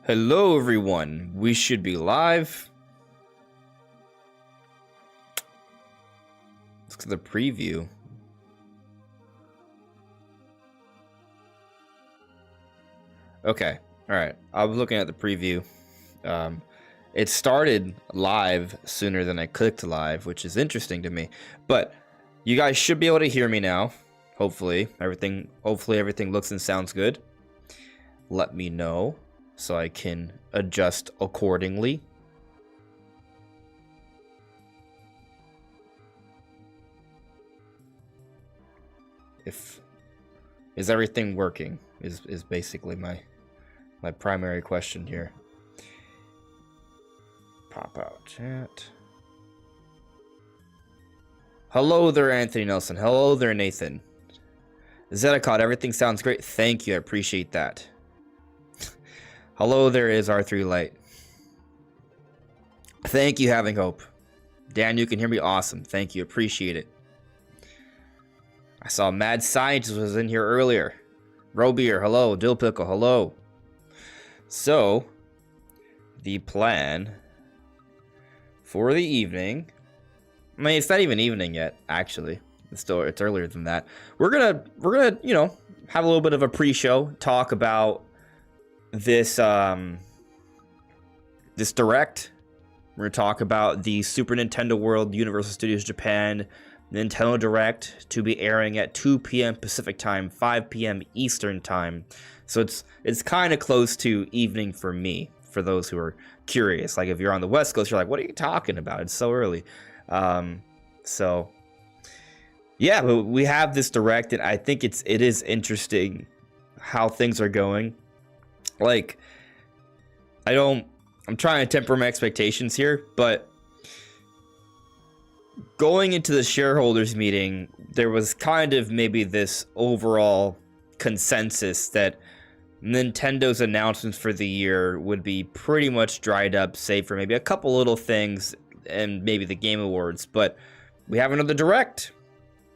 Hello everyone, we should be live. Let's look at the preview. Okay, alright, I was looking at the preview. It started live sooner than I clicked live, which is interesting to me. But you guys should be able to hear me now. Hopefully everything looks and sounds good. Let me know so I can adjust accordingly. Is everything working is basically my primary question here. Pop out chat. Hello there, Anthony Nelson. Hello there, Nathan. Zedicott, everything sounds great. Thank you, I appreciate that. Hello there is R3 Light. Thank you, Having Hope. Dan, you can hear me? Awesome. Thank you. Appreciate it. I saw Mad Scientist was in here earlier. Robier, hello. Dill Pickle, hello. So, the plan for the evening. I mean, it's not even evening yet, actually. It's earlier than that. We're gonna, you know, have a little bit of a pre-show, talk about this this direct. We're gonna talk about the Super Nintendo World Universal Studios Japan Nintendo Direct to be airing at 2 p.m. Pacific time, 5 p.m. Eastern time. So it's kind of close to evening for me, for those who are curious. Like if you're on the West Coast, you're like, what are you talking about? It's so early. So yeah, but we have this direct, and I think it is interesting how things are going. Like, I'm trying to temper my expectations here, but going into the shareholders meeting, there was kind of maybe this overall consensus that Nintendo's announcements for the year would be pretty much dried up, save for maybe a couple little things and maybe the Game Awards. But we have another direct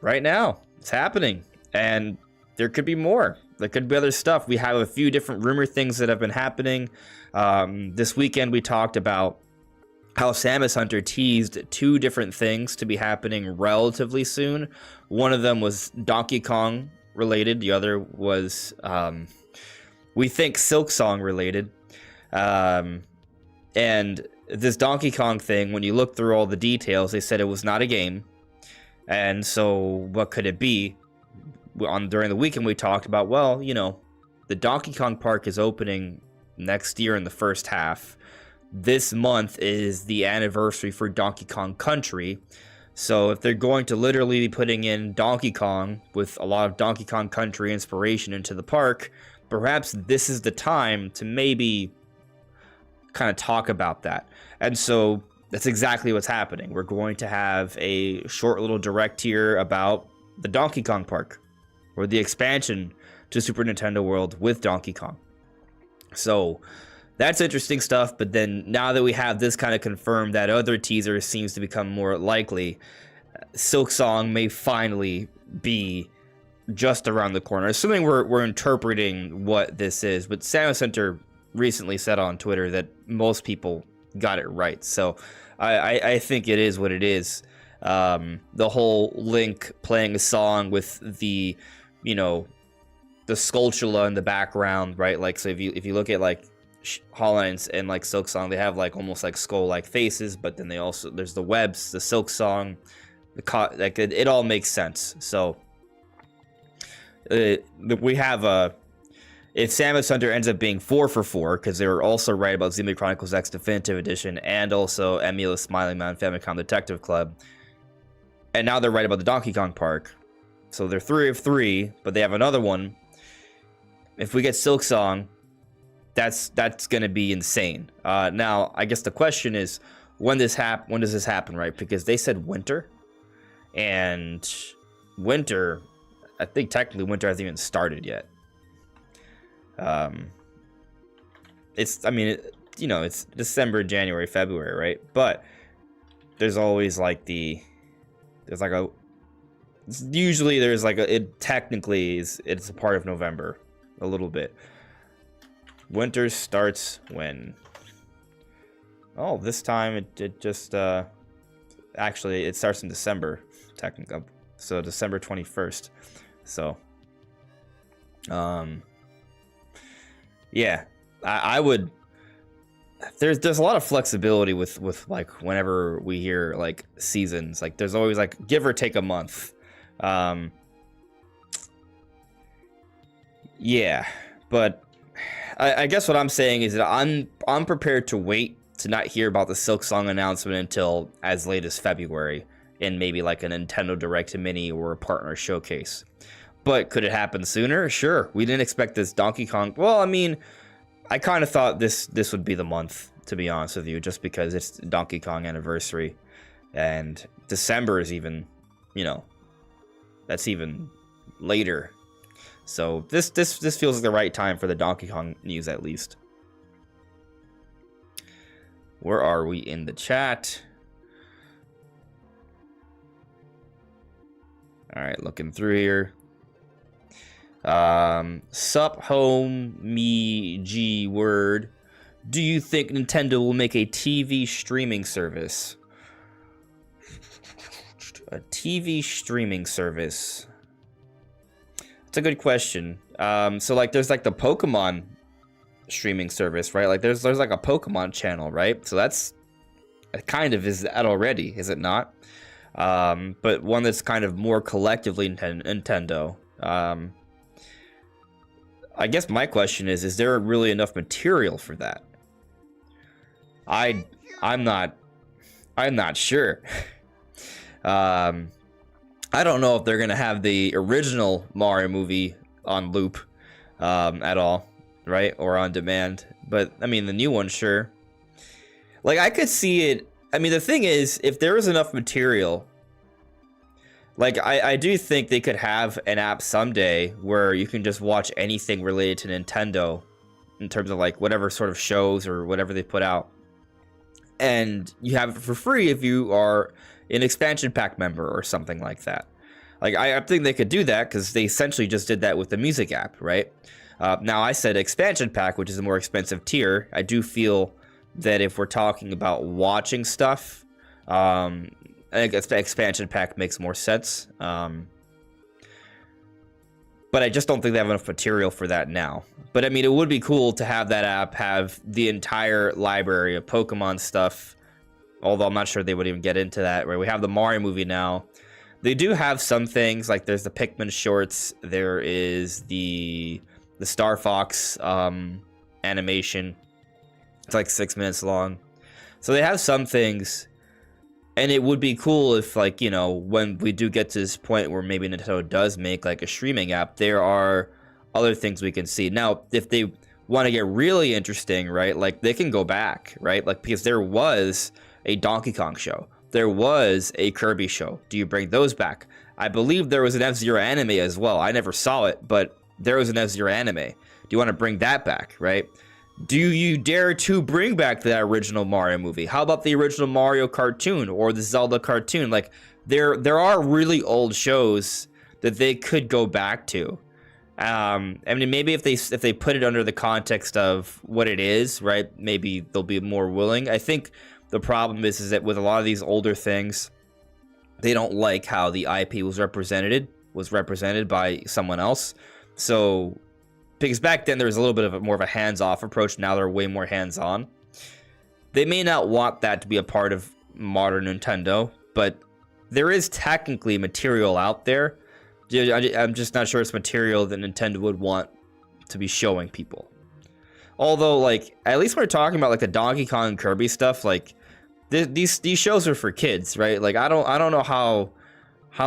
right now. It's happening, and there could be more. There could be other stuff. We have a few different rumor things that have been happening. This weekend we talked about how Samus Hunter teased 2 different things to be happening relatively soon. One of them was Donkey Kong related. The other was, we think, Silksong related. And this Donkey Kong thing, when you look through all the details, they said it was not a game. And so what could it be? During the weekend we talked about, well, you know, the Donkey Kong Park is opening next year in the first half. This month is the anniversary for Donkey Kong Country. So if they're going to literally be putting in Donkey Kong with a lot of Donkey Kong Country inspiration into the park, perhaps this is the time to maybe kind of talk about that. And so that's exactly what's happening. We're going to have a short little direct here about the Donkey Kong Park, or the expansion to Super Nintendo World with Donkey Kong. So that's interesting stuff, but then now that we have this kind of confirmed, that other teaser seems to become more likely. Silksong may finally be just around the corner, assuming we're interpreting what this is. But Samus Hunter recently said on Twitter that most people got it right, so I think it is what it is. The whole Link playing a song with the, you know, the Skulltula in the background, right? Like, so if you look at like Holland's and like Silksong, they have like almost like skull-like faces, but then there's the webs, the Silksong, like it all makes sense. So we have if Samus Hunter ends up being 4 for 4, because they were also right about Xenoblade Chronicles X Definitive Edition and also Emula's Smiling Man Famicom Detective Club, and now they're right about the Donkey Kong Park, so they're 3 of 3, but they have another one. If we get Silksong, that's gonna be insane. Now, I guess the question is, when does this happen, right? Because they said winter, and winter, I think technically winter hasn't even started yet. It's, I mean, you know, it's December, January, February, right? But there's always like usually there's like it technically it's a part of November a little bit. Winter starts when? Oh, this time it just actually it starts in December, technically. So December 21st. So yeah, I would. There's a lot of flexibility with like whenever we hear like seasons. Like there's always like give or take a month. Yeah, but I guess what I'm saying is that I'm prepared to wait to not hear about the Silksong announcement until as late as February in maybe like a Nintendo Direct Mini or a partner showcase. But could it happen sooner? Sure. We didn't expect this Donkey Kong. Well, I mean, I kind of thought this would be the month, to be honest with you, just because it's Donkey Kong anniversary, and December is even, you know, that's even later. So this feels like the right time for the Donkey Kong news, at least. Where are we in the chat? All right, looking through here. Sup home me G word. Do you think Nintendo will make a TV streaming service? A TV streaming service. It's a good question. So like there's like the Pokemon streaming service, right? Like there's like a Pokemon channel, right? So that's kind of is that already, is it not? But one that's kind of more collectively Nintendo. I guess my question is there really enough material for that? I'm not sure. I don't know if they're gonna have the original Mario movie on loop at all, right? Or on demand. But I mean the new one, sure. Like I could see it. I mean the thing is, if there is enough material, like, I do think they could have an app someday where you can just watch anything related to Nintendo in terms of, like, whatever sort of shows or whatever they put out. And you have it for free if you are an expansion pack member or something like that. Like, I think they could do that because they essentially just did that with the music app, right? Now, I said expansion pack, which is a more expensive tier. I do feel that if we're talking about watching stuff, I think expansion pack makes more sense. But I just don't think they have enough material for that now. But I mean, it would be cool to have that app have the entire library of Pokemon stuff. Although I'm not sure they would even get into that. Right? We have the Mario movie now. They do have some things, like there's the Pikmin shorts. There is the Star Fox animation. It's like 6 minutes long. So they have some things. And it would be cool if, like, you know, when we do get to this point where maybe Nintendo does make, like, a streaming app, there are other things we can see. Now, if they want to get really interesting, right, like, they can go back, right? Like, because there was a Donkey Kong show. There was a Kirby show. Do you bring those back? I believe there was an F-Zero anime as well. I never saw it, but there was an F-Zero anime. Do you want to bring that back, right? Do you dare to bring back that original Mario movie? How about the original Mario cartoon or the Zelda cartoon? Like there are really old shows that they could go back to. I mean, maybe if they put it under the context of what it is, right? Maybe they'll be more willing. I think the problem is that with a lot of these older things, they don't like how the IP was represented by someone else. So. Because back then there was a little bit of more of a hands-off approach. Now they're way more hands-on. They may not want that to be a part of modern Nintendo, but there is technically material out there. I'm just not sure it's material that Nintendo would want to be showing people. Although, like, at least when we're talking about like the Donkey Kong and Kirby stuff, like these shows are for kids, right? Like I don't know how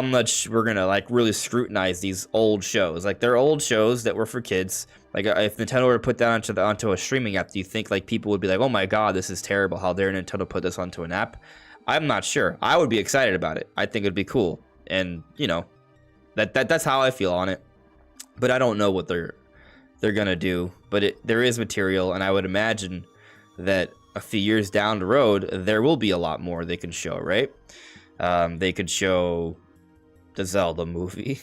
much we're gonna like really scrutinize these old shows. Like they're old shows that were for kids. Like if Nintendo were to put that onto a streaming app, do you think like people would be like, oh my god, this is terrible, how dare Nintendo put this onto an app? I'm not sure. I would be excited about it. I think it'd be cool. And you know, that's how I feel on it. But I don't know what they're gonna do. But there is material, and I would imagine that a few years down the road there will be a lot more they can show, right? They could show the Zelda movie.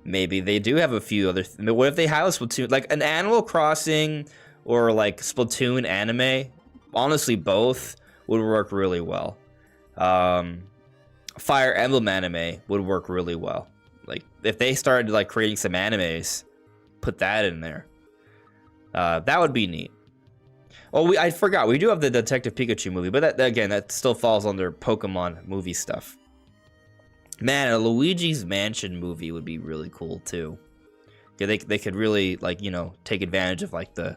Maybe they do have a few other what if they have a Splatoon, like an Animal Crossing or like Splatoon anime, honestly, both would work really well. Fire Emblem anime would work really well. Like if they started like creating some animes, put that in there. That would be neat. Oh, I forgot. We do have the Detective Pikachu movie, but that still falls under Pokemon movie stuff. Man, a Luigi's Mansion movie would be really cool too. Yeah, they could really like, you know, take advantage of like the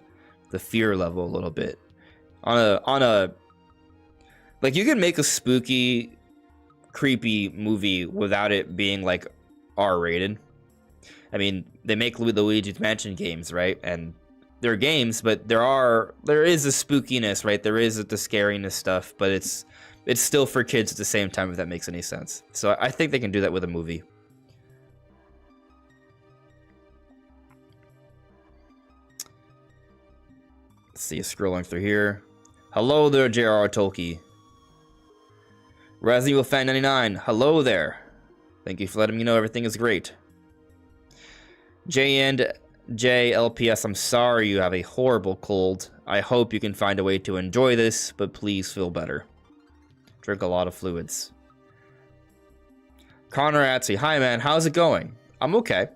fear level a little bit. On a like you can make a spooky, creepy movie without it being like R-rated. I mean, they make Luigi's Mansion games, right? And they're games, but there is a spookiness, right? There is the scariness stuff, but it's still for kids at the same time, if that makes any sense. So I think they can do that with a movie. Let's see, scrolling through here. Hello there, J.R.R. Tolkien. Resident Evil Fan 99, hello there. Thank you for letting me know everything is great. JLPS, I'm sorry you have a horrible cold. I hope you can find a way to enjoy this, but please feel better. Drink a lot of fluids. Connor Atsy, hi man, how's it going? I'm okay.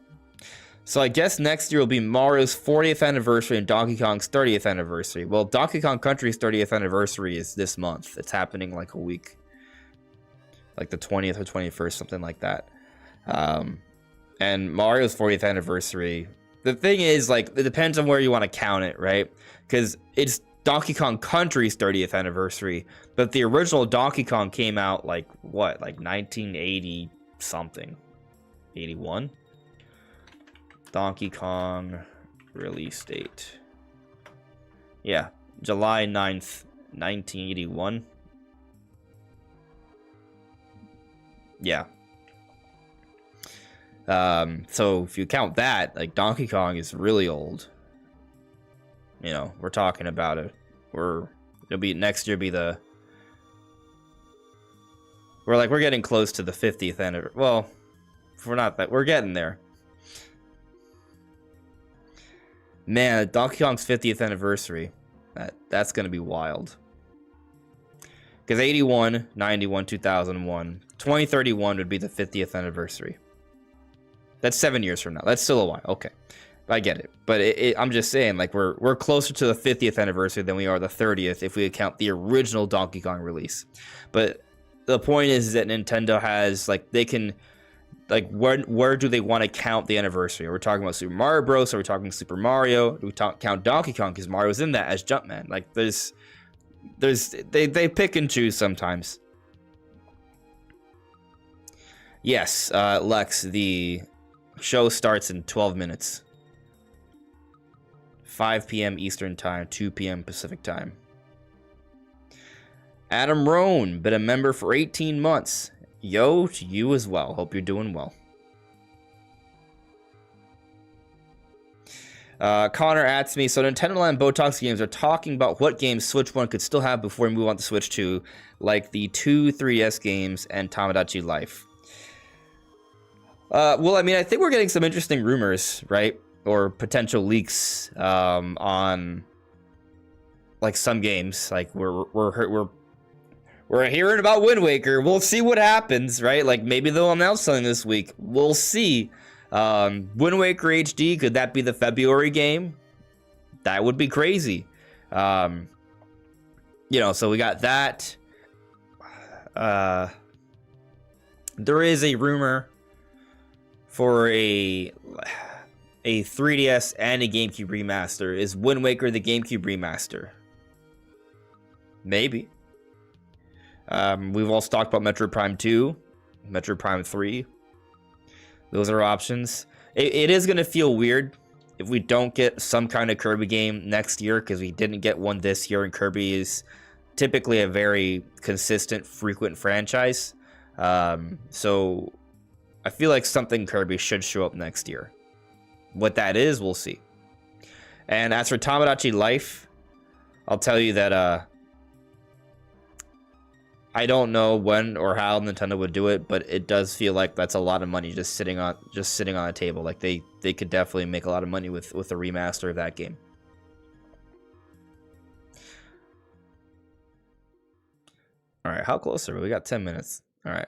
So I guess next year will be Mario's 40th anniversary and Donkey Kong's 30th anniversary. Well, Donkey Kong Country's 30th anniversary is this month. It's happening like a week. Like the 20th or 21st, something like that. And Mario's 40th anniversary, the thing is, like, it depends on where you want to count it, right? Because it's Donkey Kong Country's 30th anniversary, but the original Donkey Kong came out, like, what? Like 1980 something. 81? Donkey Kong release date. Yeah, July 9th, 1981. Yeah. So if you count that, like Donkey Kong is really old. You know, we're talking about it. It'll be next year. We're getting close to the 50th anniversary. Well, if we're not that, we're getting there. Man, Donkey Kong's 50th anniversary. That's gonna be wild. Because 81, 91, 2001, 2031 would be the 50th anniversary. That's 7 years from now. That's still a while. Okay, I get it. But I'm just saying, like, we're closer to the 50th anniversary than we are the 30th if we account the original Donkey Kong release. But the point is that Nintendo has, like, they can, like, where do they want to count the anniversary? Are we talking about Super Mario Bros? Are we talking Super Mario? Do we count Donkey Kong because Mario's in that as Jumpman? Like, they pick and choose sometimes. Yes, Lex, the show starts in 12 minutes. 5 p.m. Eastern Time, 2 p.m. Pacific Time. Adam Rohn, been a member for 18 months. Yo, to you as well. Hope you're doing well. Connor asks me, so Nintendo Land Botox games are talking about what games Switch 1 could still have before we move on to Switch 2, like the 2 3DS games and Tamagotchi Life. Well, I mean, I think we're getting some interesting rumors, right? Or potential leaks on like some games. Like we're hearing about Wind Waker. We'll see what happens, right? Like maybe they'll announce something this week. We'll see. Wind Waker HD, could that be the February game? That would be crazy. You know, so we got that. There is a rumor for a 3DS and a GameCube remaster. Is Wind Waker the GameCube remaster? Maybe. We've also talked about Metroid Prime 2, Metroid Prime 3. Those are options. It is going to feel weird if we don't get some kind of Kirby game next year, because we didn't get one this year, and Kirby is typically a very consistent, frequent franchise. So I feel like something Kirby should show up next year. What that is, we'll see. And as for Tamagotchi Life, I'll tell you that I don't know when or how Nintendo would do it, but it does feel like that's a lot of money just sitting on a table. Like they could definitely make a lot of money with a remaster of that game. All right, how close are we? We got 10 minutes. All right.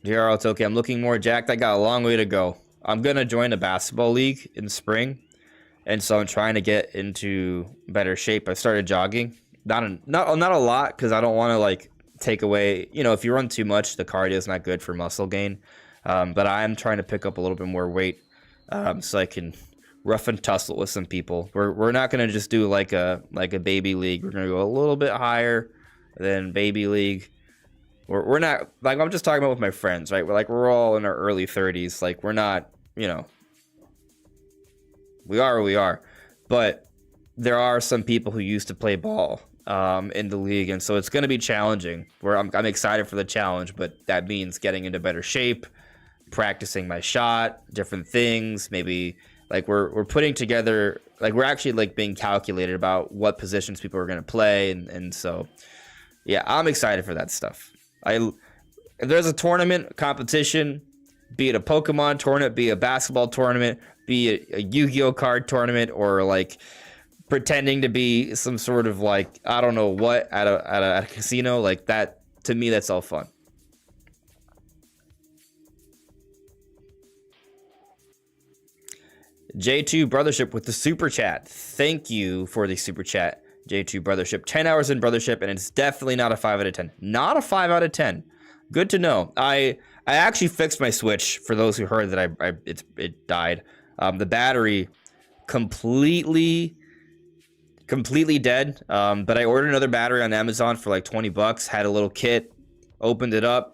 JRL, it's okay. I'm looking more jacked. I got a long way to go. I'm going to join a basketball league in the spring. And so I'm trying to get into better shape. I started jogging. Not a lot, because I don't want to like take away, you know, if you run too much, the cardio is not good for muscle gain. But I'm trying to pick up a little bit more weight so I can rough and tussle with some people. We're not going to just do like a baby league. We're going to go a little bit higher than baby league. We're not, like, I'm just talking about with my friends, right? We're all in our early 30s. Like, we're not, you know, we are who we are. But there are some people who used to play ball in the league, and so it's going to be challenging. I'm excited for the challenge, but that means getting into better shape, practicing my shot, different things. Maybe like we're putting together, like we're actually like being calculated about what positions people are going to play, and so yeah, I'm excited for that stuff. If there's a tournament competition, be it a Pokemon tournament, be it a basketball tournament, be it a Yu-Gi-Oh card tournament, or like pretending to be some sort of like, I don't know what, at a casino, like that, to me, that's all fun. J2 Brothership with the super chat. Thank you for the super chat, J2 Brothership. 10 hours in Brothership, and it's definitely not a 5 out of 10. Not a 5 out of 10. Good to know. I actually fixed my Switch, for those who heard that it died. The battery completely dead. But I ordered another battery on Amazon for like 20 bucks, had a little kit, opened it up.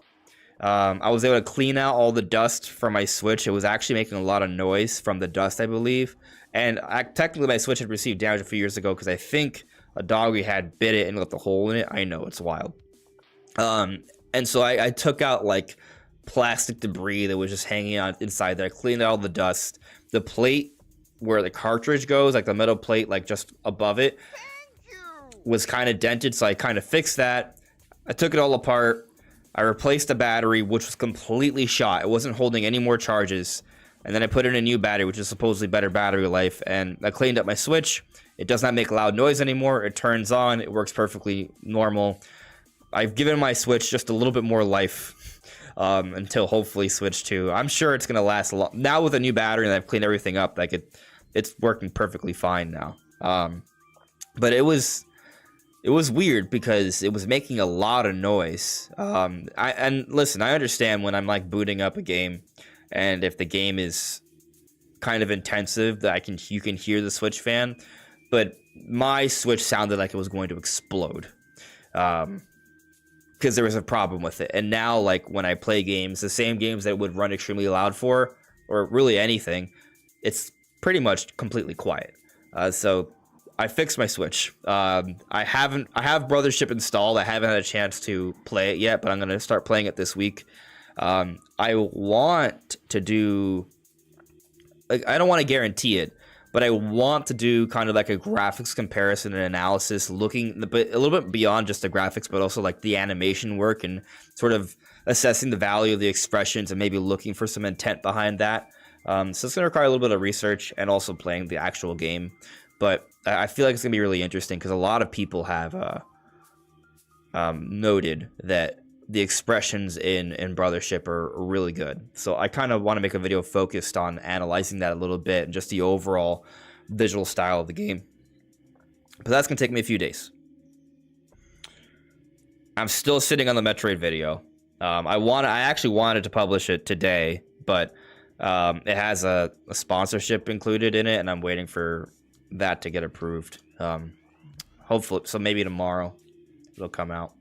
I was able to clean out all the dust from my Switch. It was actually making a lot of noise from the dust, I believe. And technically my Switch had received damage a few years ago, because I think a dog we had bit it and left a hole in it. I know, it's wild. And so I took out like plastic debris that was just hanging out inside there. I cleaned out all the dust. The plate where the cartridge goes, like the metal plate, like just above it, was kind of dented, so I kind of fixed that. I took it all apart. I replaced the battery, which was completely shot. It wasn't holding any more charges. And then I put in a new battery, which is supposedly better battery life. And I cleaned up my Switch. It does not make loud noise anymore. It turns on. It works perfectly normal. I've given my Switch just a little bit more life until hopefully Switch 2. I'm sure it's going to last a lot. Now with a new battery and I've cleaned everything up, like it's working perfectly fine now. But it was weird because it was making a lot of noise. And listen, I understand when I'm like booting up a game, and if the game is kind of intensive, that you can hear the Switch fan. But my Switch sounded like it was going to explode, because there was a problem with it. And now, like when I play games, the same games that would run extremely loud for, or really anything, it's pretty much completely quiet. So I fixed my Switch. I have Brothership installed. I haven't had a chance to play it yet, but I'm gonna start playing it this week. I want to do, like, I don't want to guarantee it, but I want to do kind of like a graphics comparison and analysis, looking a little bit beyond just the graphics, but also like the animation work and sort of assessing the value of the expressions and maybe looking for some intent behind that. So it's going to require a little bit of research and also playing the actual game. But I feel like it's going to be really interesting because a lot of people have noted that the expressions in Brothership are really good. So I kind of want to make a video focused on analyzing that a little bit and just the overall visual style of the game. But that's going to take me a few days. I'm still sitting on the Metroid video. I actually wanted to publish it today, but it has a sponsorship included in it, and I'm waiting for that to get approved. Hopefully, so maybe tomorrow it'll come out.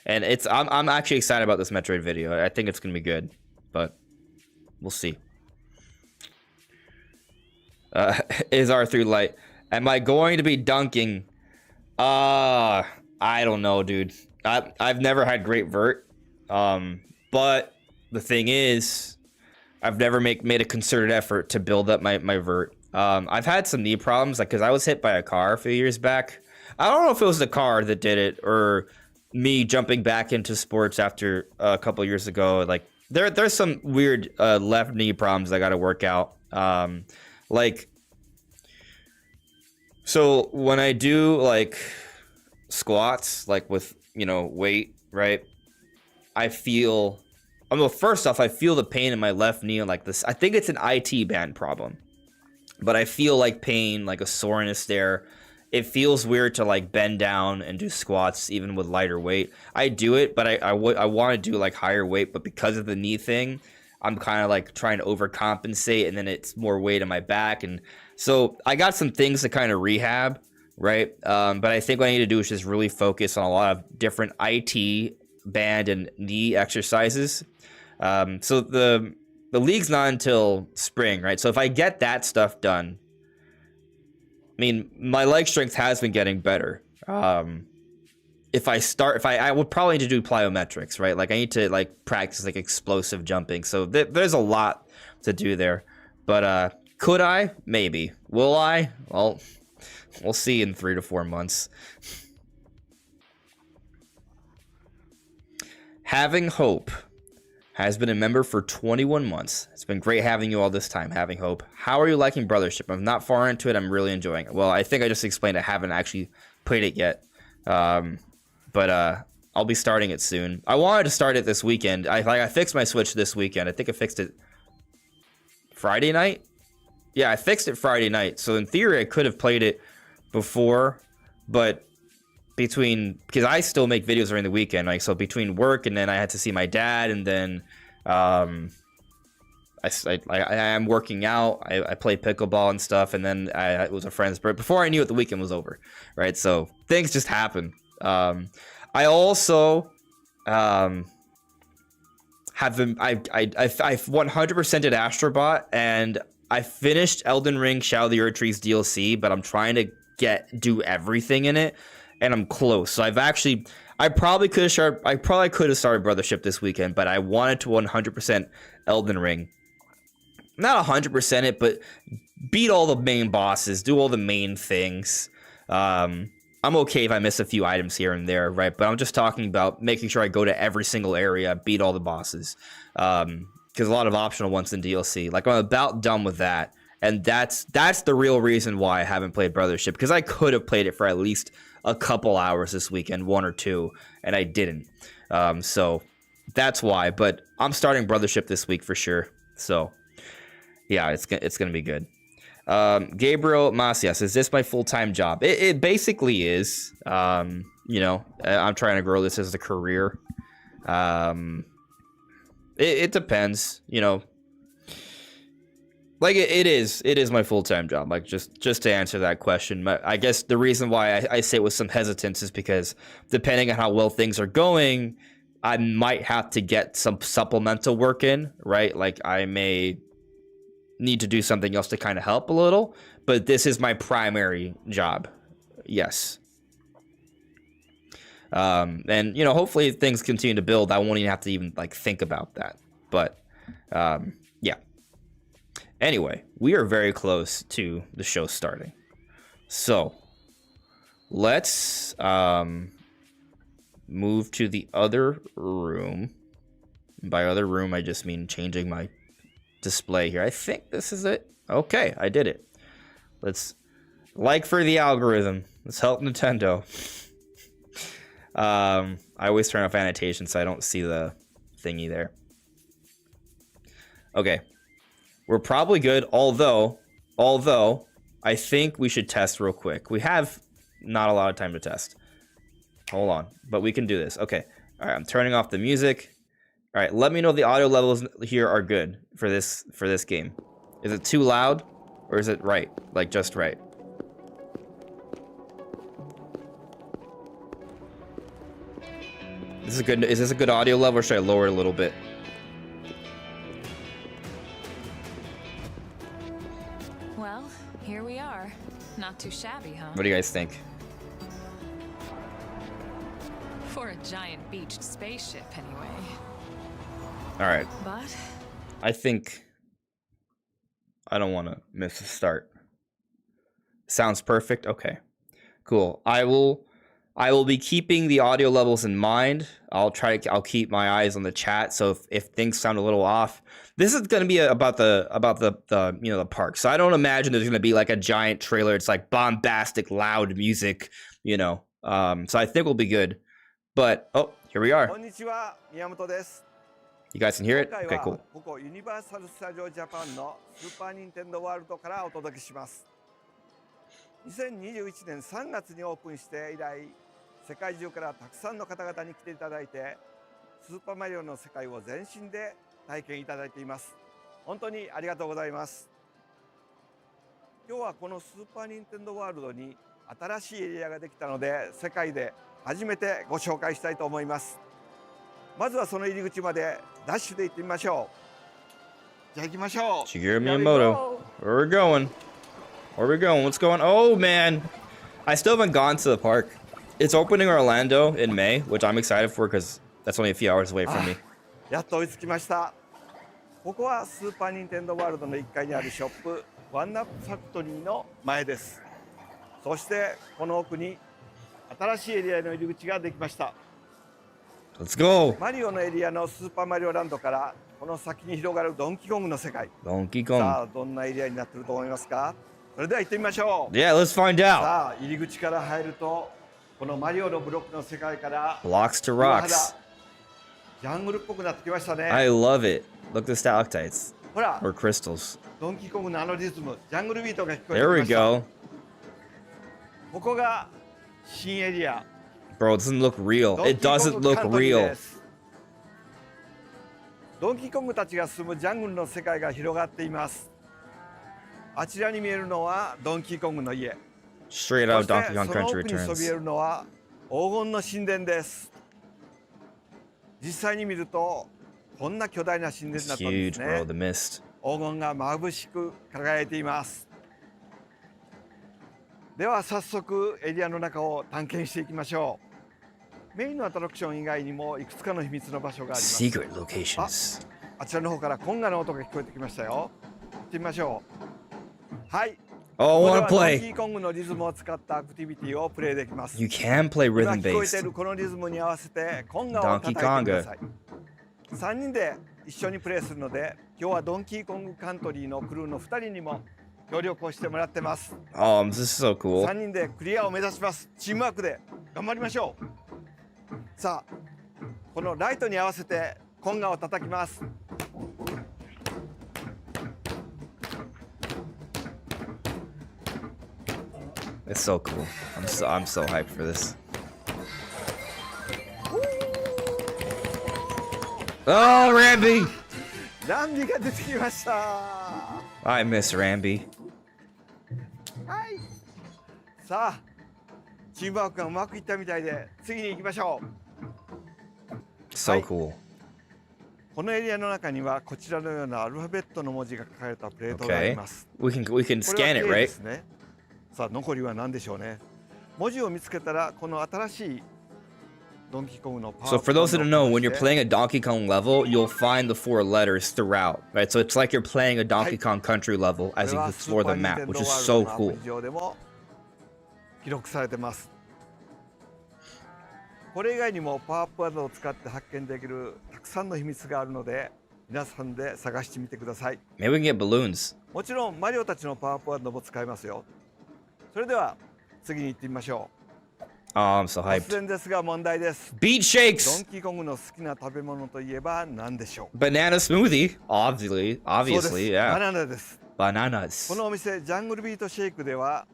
And I'm actually excited about this Metroid video. I think it's gonna be good, but we'll see. Is R3 light? Am I going to be dunking? I don't know, dude. I've never had great vert. But the thing is, I've never made a concerted effort to build up my vert. I've had some knee problems, like, because I was hit by a car a few years back. I don't know if it was the car that did it or me jumping back into sports after a couple years ago. Like, there's some weird left knee problems I got to work out. Like, so when I do like squats, like with, weight, right? I feel, well, first off, I feel the pain in my left knee and like this. I think it's an IT band problem, but I feel like pain, like a soreness there. It feels weird to like bend down and do squats even with lighter weight. I do it, but I want to do like higher weight, but because of the knee thing, I'm kind of like trying to overcompensate, and then it's more weight on my back. And so I got some things to kind of rehab, right? But I think what I need to do is just really focus on a lot of different IT band and knee exercises. So the league's not until spring, right? So if I get that stuff done, I mean, my leg strength has been getting better. I would probably need to do plyometrics, right? Like I need to like practice like explosive jumping. So there's a lot to do there. But could I? Maybe. Will I? Well, we'll see in 3 to 4 months. Having Hope has been a member for 21 months. It's been great having you all this time, Having Hope. How are you liking Brothership? I'm not far into it. I'm really enjoying it. Well, I think I just explained I haven't actually played it yet. But I'll be starting it soon. I wanted to start it this weekend. I fixed my Switch this weekend. I think I fixed it Friday night. Yeah, I fixed it Friday night. So in theory, I could have played it before, but because I still make videos during the weekend, like so between work and then I had to see my dad, and then I am working out. I play pickleball and stuff, and then it was a friend's birthday. Before I knew it, the weekend was over, right? So things just happen. I also have been I 100% did Astrobot, and I finished Elden Ring Shadow of the Erdtree's DLC, but I'm trying to do everything in it, and I'm close. So I probably could have started Brothership this weekend, but I wanted to 100% Elden Ring. Not 100% it, but beat all the main bosses, do all the main things. I'm okay if I miss a few items here and there, right? But I'm just talking about making sure I go to every single area, beat all the bosses. Because a lot of optional ones in DLC. Like, I'm about done with that. And that's the real reason why I haven't played Brothership. Because I could have played it for at least a couple hours this weekend, 1 or 2, and I didn't. So that's why. But I'm starting Brothership this week for sure. So yeah, it's gonna be good. Gabriel Macias, is this my full-time job? It basically is. I'm trying to grow this as a career. It depends, like it is my full-time job. Like just to answer that question, I guess the reason why I say it with some hesitance is because depending on how well things are going, I might have to get some supplemental work in, right? Like I may need to do something else to kind of help a little, but this is my primary job. Yes. And hopefully things continue to build. I won't even have to even like think about that. But yeah. Anyway, we are very close to the show starting. So let's move to the other room. By other room, I just mean changing my display here. I think this is it. Okay, I did it. Let's like for the algorithm. Let's help Nintendo. I always turn off annotation so I don't see the thingy there. Okay. We're probably good, although I think we should test real quick. We have not a lot of time to test. Hold on, but we can do this. Okay. All right, I'm turning off the music. All right, let me know if the audio levels here are good for this game. Is it too loud or is it right? Like just right? Is this a good audio level, or should I lower it a little bit? Well, here we are. Not too shabby, huh? What do you guys think? For a giant beached spaceship, anyway. All right. But I think I don't want to miss the start. Sounds perfect. Okay. Cool. I will be keeping the audio levels in mind. I'll keep my eyes on the chat. So if things sound a little off, this is going to be about the park. So I don't imagine there's going to be like a giant trailer. It's like bombastic, loud music, So I think we'll be good. But oh, here we こ are. んにちは、宮本です。 You guys can hear 今 it? 回 Okay, は cool. ここユニバーサル・スタジオ・ジャパンのスーパー・ニンテンドー・ワールドからお届けします。2021年3月にオープンして以来、世界中からたくさんの方々に来ていただいて、スーパーマリオの世界を全身で体験いただいています。本当にありがとうございます。今日はこのスーパー・ニンテンドー・ワールドに新しいエリアができたので、世界で初めてご紹介したいと思います。まずはその入り口までダッシュで行ってみましょう。じゃあ行きましょう。 Shigeru Miyamoto. Where are we going? Where are we going? What's going on? Oh, man. I still haven't gone to the park. It's opening Orlando in May, which I'm excited for because that's only a few hours away from me. やっと追いつきました。ここはスーパー・ニンテンドー・ワールドの1階にあるショップワンナップファクトリーの前です。そしてこの奥に新しいエリアの入り口ができました。 Let's go. マリオのエリアのスーパーマリオランドからこの先に広がるドンキーコングの世界。 Donkey さ Kong. あどんなエリアになっていると思いますか？それでは行ってみましょう。 Yeah, let's find out. さあ入り口から入るとこのマリオのブロックの世界から Blocks to 岩肌 rocks. ジャングルっぽくなってきましたね。 I love it. Look at the stalactites ほら or crystals. ドンキーコングのあのリズムジャングルビートが聞こえてき There ま we した。 go. ここが新エリア Bro, it doesn't look real. ドンキ It ーコン doesn't グ look カントリー real. です。ドンキーコングたちが住むジャングルの世界が広がっています。あちらに見えるのはドンキーコングの家。 Straight そ out して Donkey そ Kong の Country 奥にそびえ returns. るのは黄金の神殿です。実際に見るとこんな巨大な神殿だ It's ったんで huge, す bro. ね。 The mist. 黄金が眩しく輝いています。では早速エリアの中を探検していきましょう。メインのアトラクション以外にもいくつかの秘密の場所があります。 Secret locations. あちらの方からコンガの音が聞こえてきましたよ。行ってみましょう。はい。 Oh, こ I れ want は to ドンキ play. ーコングのリズムを使ったアクティビティをプレイできます。 You can play 今 rhythm 聞こえてい based. るこのリズムに合わせてコンガを叩いてください。3人で一緒にプレイするので、今日はドンキーコングカントリーのクルーの2人にも協力をしてもらってます。 This is so cool. 3人でクリアを目指します。チームワークで頑張りましょう。さあ、このライトに合わせてコンガを叩きます。 It's so cool. I'm so hyped for this. Oh, Ramby! ランビが出てきました。 I miss Ramby. はい。さあ、チームワークがうまくいったみたいで、次に行きましょう。 So Hi. cool. このエリアの中にはこちらのようなアルファベットの文字が書かれたプレートがあり Okay. ます。 We can これ scan は it, K で right? すね。さあ、残りは何でしょうね。文字を見つけたら、この新しいドンキーコングのパワー So for those who don't know, when you're playing a Donkey Kong level, you'll find the 4 letters throughout, right? So it's like you're playing a Donkey Kong Country level as you explore the map, which is so cool. 上でも記録されてます。これ以外にもパワーアップワードを使って発見できるたくさんの秘密があるので、皆さんで探してみてください。 Maybe we can get balloons. もちろんマリオたちのパワーアップワードも使えますよ。それでは次に行ってみましょ Oh, I'm so う。突 hyped. 然ですが問題です。 Beat ド shakes! ンキーコングの好きな食べ物といえば何でしょう？ Banana smoothie. そうです。 Obviously, バ yeah. ナナです。 Bananas. このお店ジャングルビートシェイクでは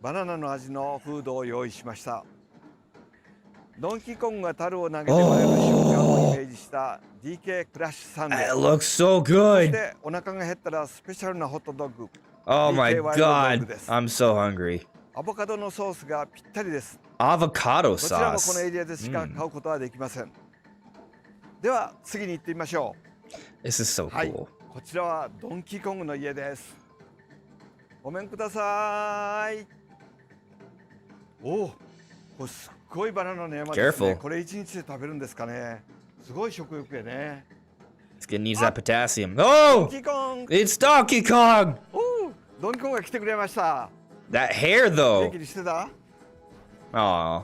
バナナの味のフードを用意しました。ドンキーコングが樽を投げて割れる瞬間をイメージした DK クラッシュサンド。 It looks so そし good. てお腹が減ったらスペシャルなホットドッグ。 Oh my DK ワイルドドッ god. グです。 I'm so hungry. アボカドのソースがぴったりです。 Avocado どちらもこ sauce. のエリアでしか買うことはできません。では次に行ってみましょ This is so う。はい、 cool. こちらはドンキーコングの家です。ごめんください。おお、これすっごいバナナの山ですね。 Careful. これ一日で食べるんですかね。すごい食欲やね。 This kid needs that potassium. ドン Oh! キーコング。 It's Donkey Kong! おお、ドンキーコングが来てくれました。 That hair 元 though. 気にしてた？ Aw.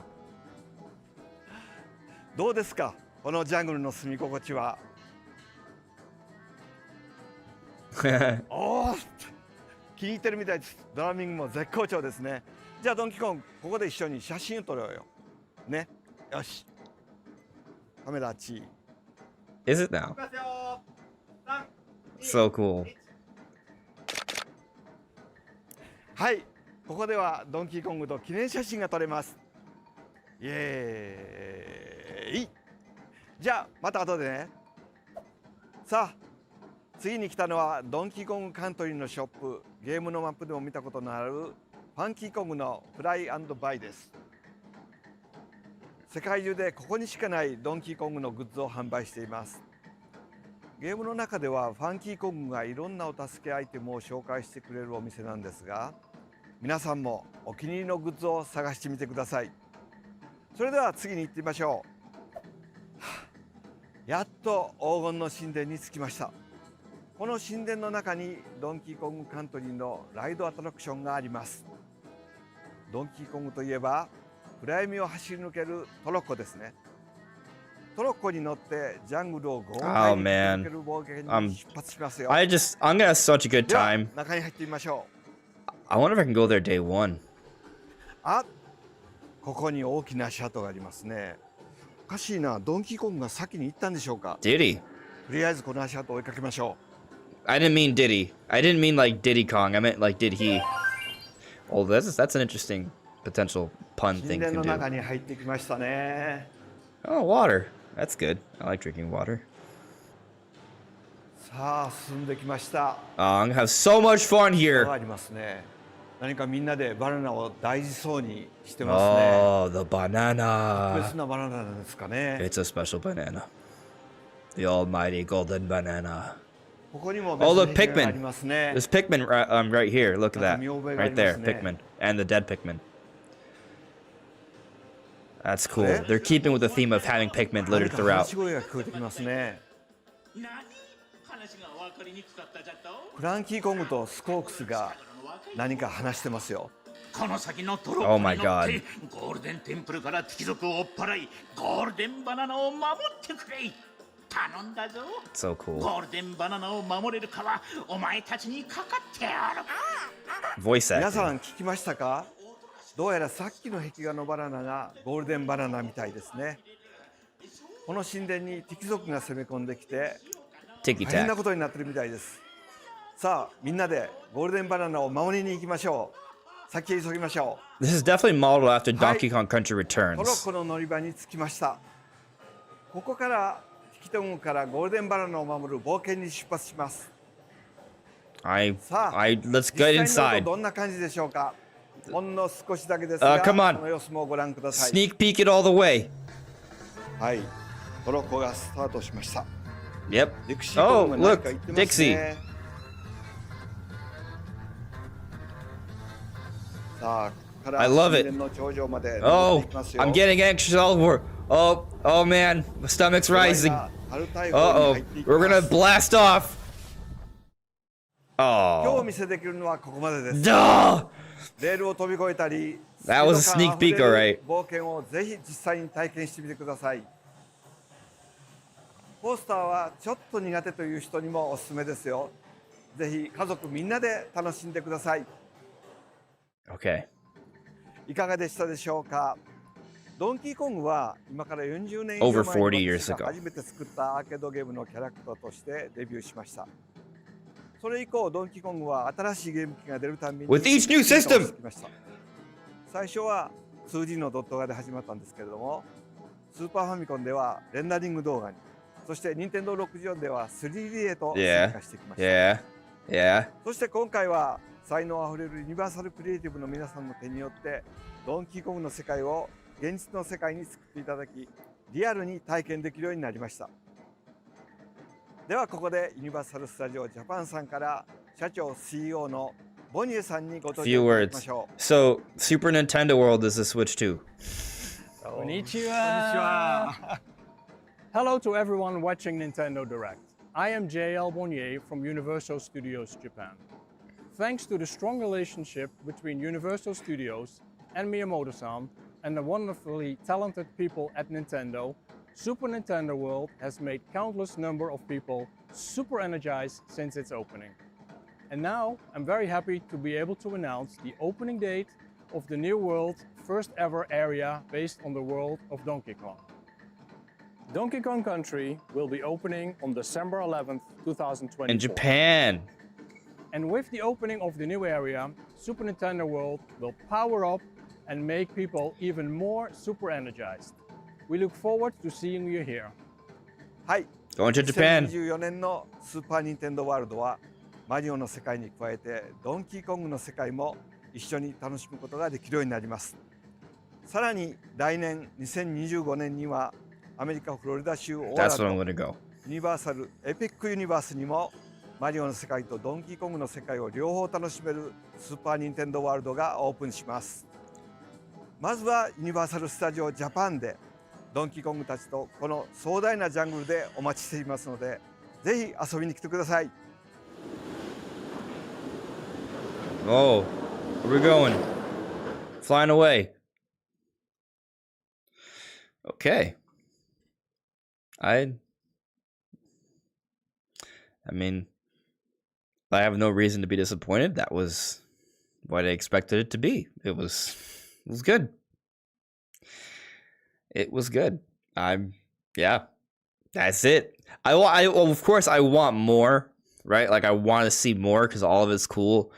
どうですか？このジャングルの住み心地は。おお、気に入ってるみたいです。ドラミングも絶好調ですね。じゃあドンキーコング、ここで一緒に写真を撮ろうよ。ね。よし。カメラチー。 Is it now? So cool. はい、ここではドンキーコングと記念写真が撮れます。イエーイ。じゃあまた後でね。さあ次に来たのはドンキーコングカントリーのショップ、ゲームのマップでも見たことのあるファンキーコングのフライ&バイです。世界中でここにしかないドンキーコングのグッズを販売しています。ゲームの中ではファンキーコングがいろんなお助けアイテムを紹介してくれるお店なんですが、皆さんもお気に入りのグッズを探してみてください。それでは次に行ってみましょう。やっと黄金の神殿に着きました。この神殿の中にドンキーコングカントリーのライドアトラクションがあります。ドンキーコングといえば暗闇を走り抜けるトロッコですね。トロッコに乗ってジャングルを豪快に駆け抜ける冒険に出発しますよ。I'm gonna have such a good では time. 中に入ってみましょう。 I wonder if I can go there day one. あ、ここに大きなシャトがありますね。おかしいな、ドンキーコングが先に行ったんでしょうか。 Did he? とりあえずこの足跡を追いかけましょ I didn't mean Diddy. I didn't mean like Diddy Kong. I meant like did he. Oh, that's an interesting potential う。 pun 神 thing 殿 to の do. 中に入ってきましたね。 Oh, water. That's good. I like drinking water. さあ進んできました。 Oh, I'm gonna have so much fun 川 here. がありますね。何かみんなでバナナを大事そうにしてますね。 Oh, the 別 banana. なバナナなんですかね。 It's a special banana. The almighty golden banana. ここにも Oh, 別 look, の壁があり Pikmin. ますね。 There's Pikmin right here. Look at that. なんか見覚えがあり Right ま there, すね。 Pikmin. And the dead Pikmin. That's cool. Eh? They're keeping with the theme of having Pikmin 何 littered か throughout. 話し声が聞こえてきますね。フランキーコングとスコークスが何か話してますよ。この先のトロ Oh ッコ my に乗って God. ゴールデンテンプルから敵族を追っ払いゴールデンバナナを守ってくれ頼んだぞ So cool. ゴールデンバナナを守れるかはお前たちにかかってある Voice 皆さ acting. ん聞きましたか。どうやらさっきの壁画のバナナがゴールデンバナナみたいですね。この神殿に敵族が攻め込んできて Ticky 大変な tack. ことになってるみたいです。さあみんなでゴールデンバナナを守りに行きましょう。先へ急ぎましょ This is definitely modeled after Donkey Kong Country う。トロッ Returns. コの乗り場に着きました。ここから敵トングからゴールデンバナナを守る冒険に出発します。 さあ Let's 実 get 際 inside. の音どんな感じでしょうか。ほんの少しだけですが、 come on. その様子もご覧ください。 Sneak peek it all the way. はい、トロッコがスタートしました。 Yep. ディクシーコ Oh, ングが何 look, か言ってますね。さあ、ここから I love it. 神殿の頂上まで登 Oh, っていきますよ。 I'm getting anxious all over. Oh man, my stomach's rising. アルタイ号に Uh-oh, 入っていき we're ま gonna す。 blast off. 今日お Oh, 見せできるのはここまでです。 duh. レールを飛び越えたり、 That was a スピード感 sneak peek, あふれ alright. る冒険をぜひ実際に体験してみてください。コースターはちょっと苦手という人にもおすすめですよ。ぜひ家族みんなで楽しんでください。 Okay. いかがでしたでしょうか。ドンキーコングは今から40年以 Over 上前40に years 私が ago. 初めて作ったアーケードゲームのキャラクターとしてデビューしました。それ以降ドンキーコングは新しいゲーム機が出るたびに With each new system! 進化をしてきました。最初は 2D のドット画で始まったんですけれども、スーパーファミコンではレンダリング動画に、そして任天堂64では 3D へと進 Yeah. 化してきました。 Yeah. Yeah. そして今回は才能あふれるユニバーサルクリエイティブの皆さんの手によってドンキーコングの世界を現実の世界に作っていただき、リアルに体験できるようになりました。ではここでユニバーサル・スタジオ・ジャパンさんから社長 CEO のボニエさんにご登 Few 場いただきま words. しょう。 So, Super Nintendo World is a Switch too. Konnichiwa. Hello to everyone watching Nintendo Direct. I am JL Bonnier from Universal Studios Japan. Thanks to the strong relationship between Universal Studios and Miyamoto-san and the wonderfully talented people at Nintendo, Super Nintendo World has made countless number of people super energized since its opening. And now I'm very happy to be able to announce the opening date of the New World first ever area based on the world of Donkey Kong. Donkey Kong Country will be opening on December 11th, 2024. In Japan. And with the opening of the new area, Super Nintendo World will power up and make people even more super energized. We look forward to seeing you here. はい、 Going to Japan. 2024年のスーパーニンテンドーワールドはマリオの世界に加えてドンキーコングの世界も一緒に楽しむことができるようになります。さらに来年2025年にはアメリカ・フロリダ州オーラ That's ン when I'm ド gonna go. ユニバーサルエピックユニバースにもマリオの世界とドンキーコングの世界を両方楽しめるスーパーニンテンドーワールドがオープンします。まずはユニバーサル・スタジオ・ジャパンでドンキーコングたちとこの壮大なジャングルでお待ちしていますので、ぜひ遊びに来てください。 Oh, where we going? Flying away. Okay. I mean, I have no reason to be disappointed. That was what I expected it to be. It was good. It was good. Yeah, that's it. Of course, I want more, right? Like, I want to see more because all of it's cool.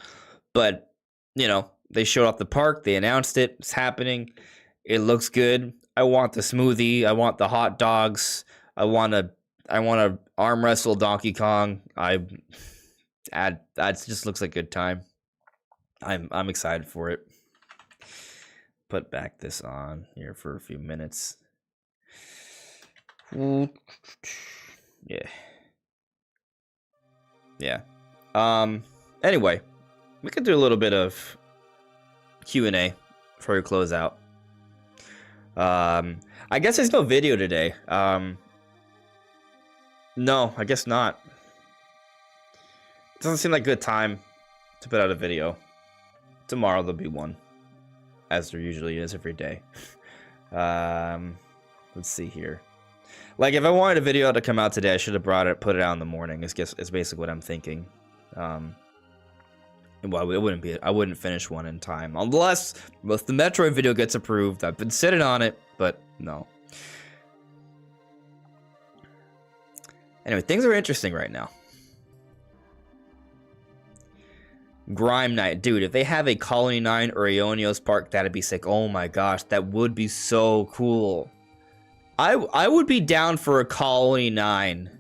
But, you know, they showed off the park. They announced it. It's happening. It looks good. I want the smoothie. I want the hot dogs. I want to arm wrestle Donkey Kong. That just looks like a good time. I'm excited for it. Put back this on here for a few minutes. Yeah. Anyway, we could do a little bit of Q&A before we close out. I guess there's no video today. No, I guess not. Doesn't seem like a good time to put out a video. Tomorrow there'll be one, as there usually is every day. Let's see here. Like, if I wanted a video to come out today, I should have put it out in the morning. Is basically what I'm thinking. Well, I wouldn't finish one in time unless the Metroid video gets approved. I've been sitting on it, but no. Anyway, things are interesting right now. Grime Night, dude. If they have a Colony 9 or Aeonios Park, that'd be sick. Oh my gosh, that would be so cool. I would be down for a Colony 9.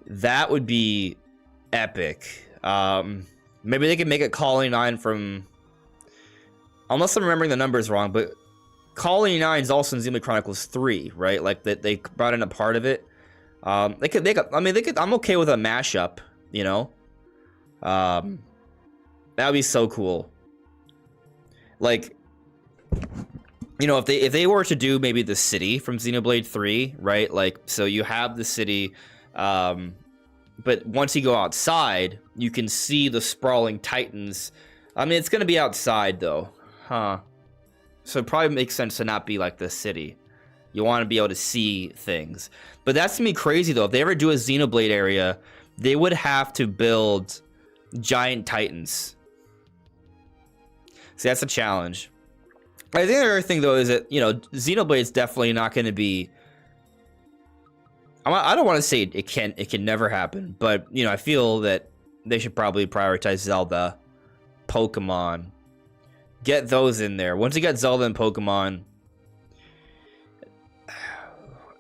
That would be epic. Maybe they could make it Colony 9 from... Unless I'm remembering the numbers wrong, but Colony 9 is also in Xenoblade Chronicles 3, right? Like, they brought in a part of it. They could make a... I mean, they could... I'm okay with a mashup, you know? That would be so cool. Like... You know, if they were to do maybe the city from Xenoblade 3, right? Like, so you have the city... But once you go outside, you can see the sprawling titans. I mean, it's going to be outside, though. Huh. So it probably makes sense to not be like the city. You want to be able to see things. But that's going to be crazy, though. If they ever do a Xenoblade area, they would have to build giant titans. See, that's a challenge. I think the other thing, though, is that, you know, Xenoblade's definitely not going to be... I don't want to say it can never happen, but, you know, I feel that they should probably prioritize Zelda, Pokemon, get those in there. Once you get Zelda and Pokemon,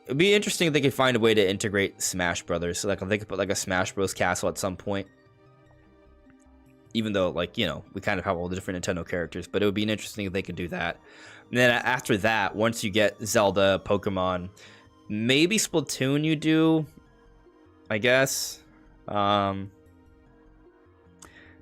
it'd be interesting if they could find a way to integrate Smash Brothers. So, like, if they could put like a Smash Bros. Castle at some point, even though, like, you know, we kind of have all the different Nintendo characters, but it would be interesting if they could do that. And then after that, once you get Zelda, Pokemon, maybe Splatoon you do, I guess. But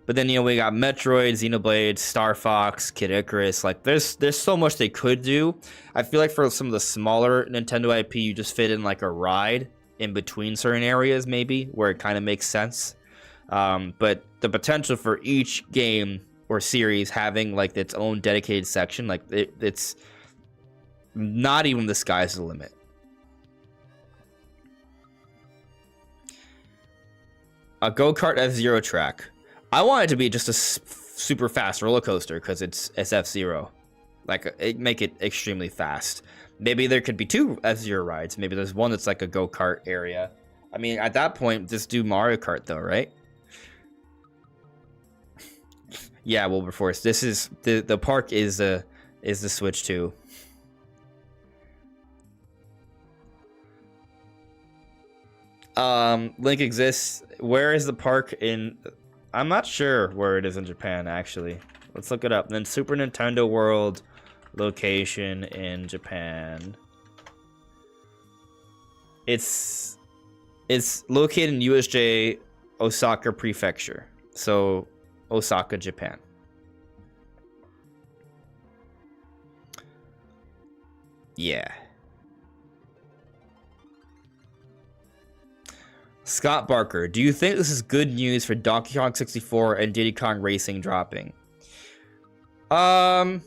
then, you know, we got Metroid, Xenoblade, Star Fox, Kid Icarus. Like, there's so much they could do. I feel like for some of the smaller Nintendo IP, you just fit in like a ride in between certain areas, maybe, where it kind of makes sense. But the potential for each game or series having like its own dedicated section, like it's not even the sky's the limit. A go-kart F-Zero track. I want it to be just a super fast roller coaster because it's F-Zero. Like, make it extremely fast. Maybe there could be 2 F-Zero rides. Maybe there's one that's like a go-kart area. I mean, at that point, just do Mario Kart though, right? Yeah, Wilberforce. This is the park is the Switch 2. Link exists. Where is the park in? I'm not sure where it is in Japan, actually. Let's look it up. Then Super Nintendo World location in Japan. It's located in USJ Osaka Prefecture. So Osaka, Japan. Yeah. Scott Barker, do you think this is good news for Donkey Kong 64 and Diddy Kong Racing dropping? I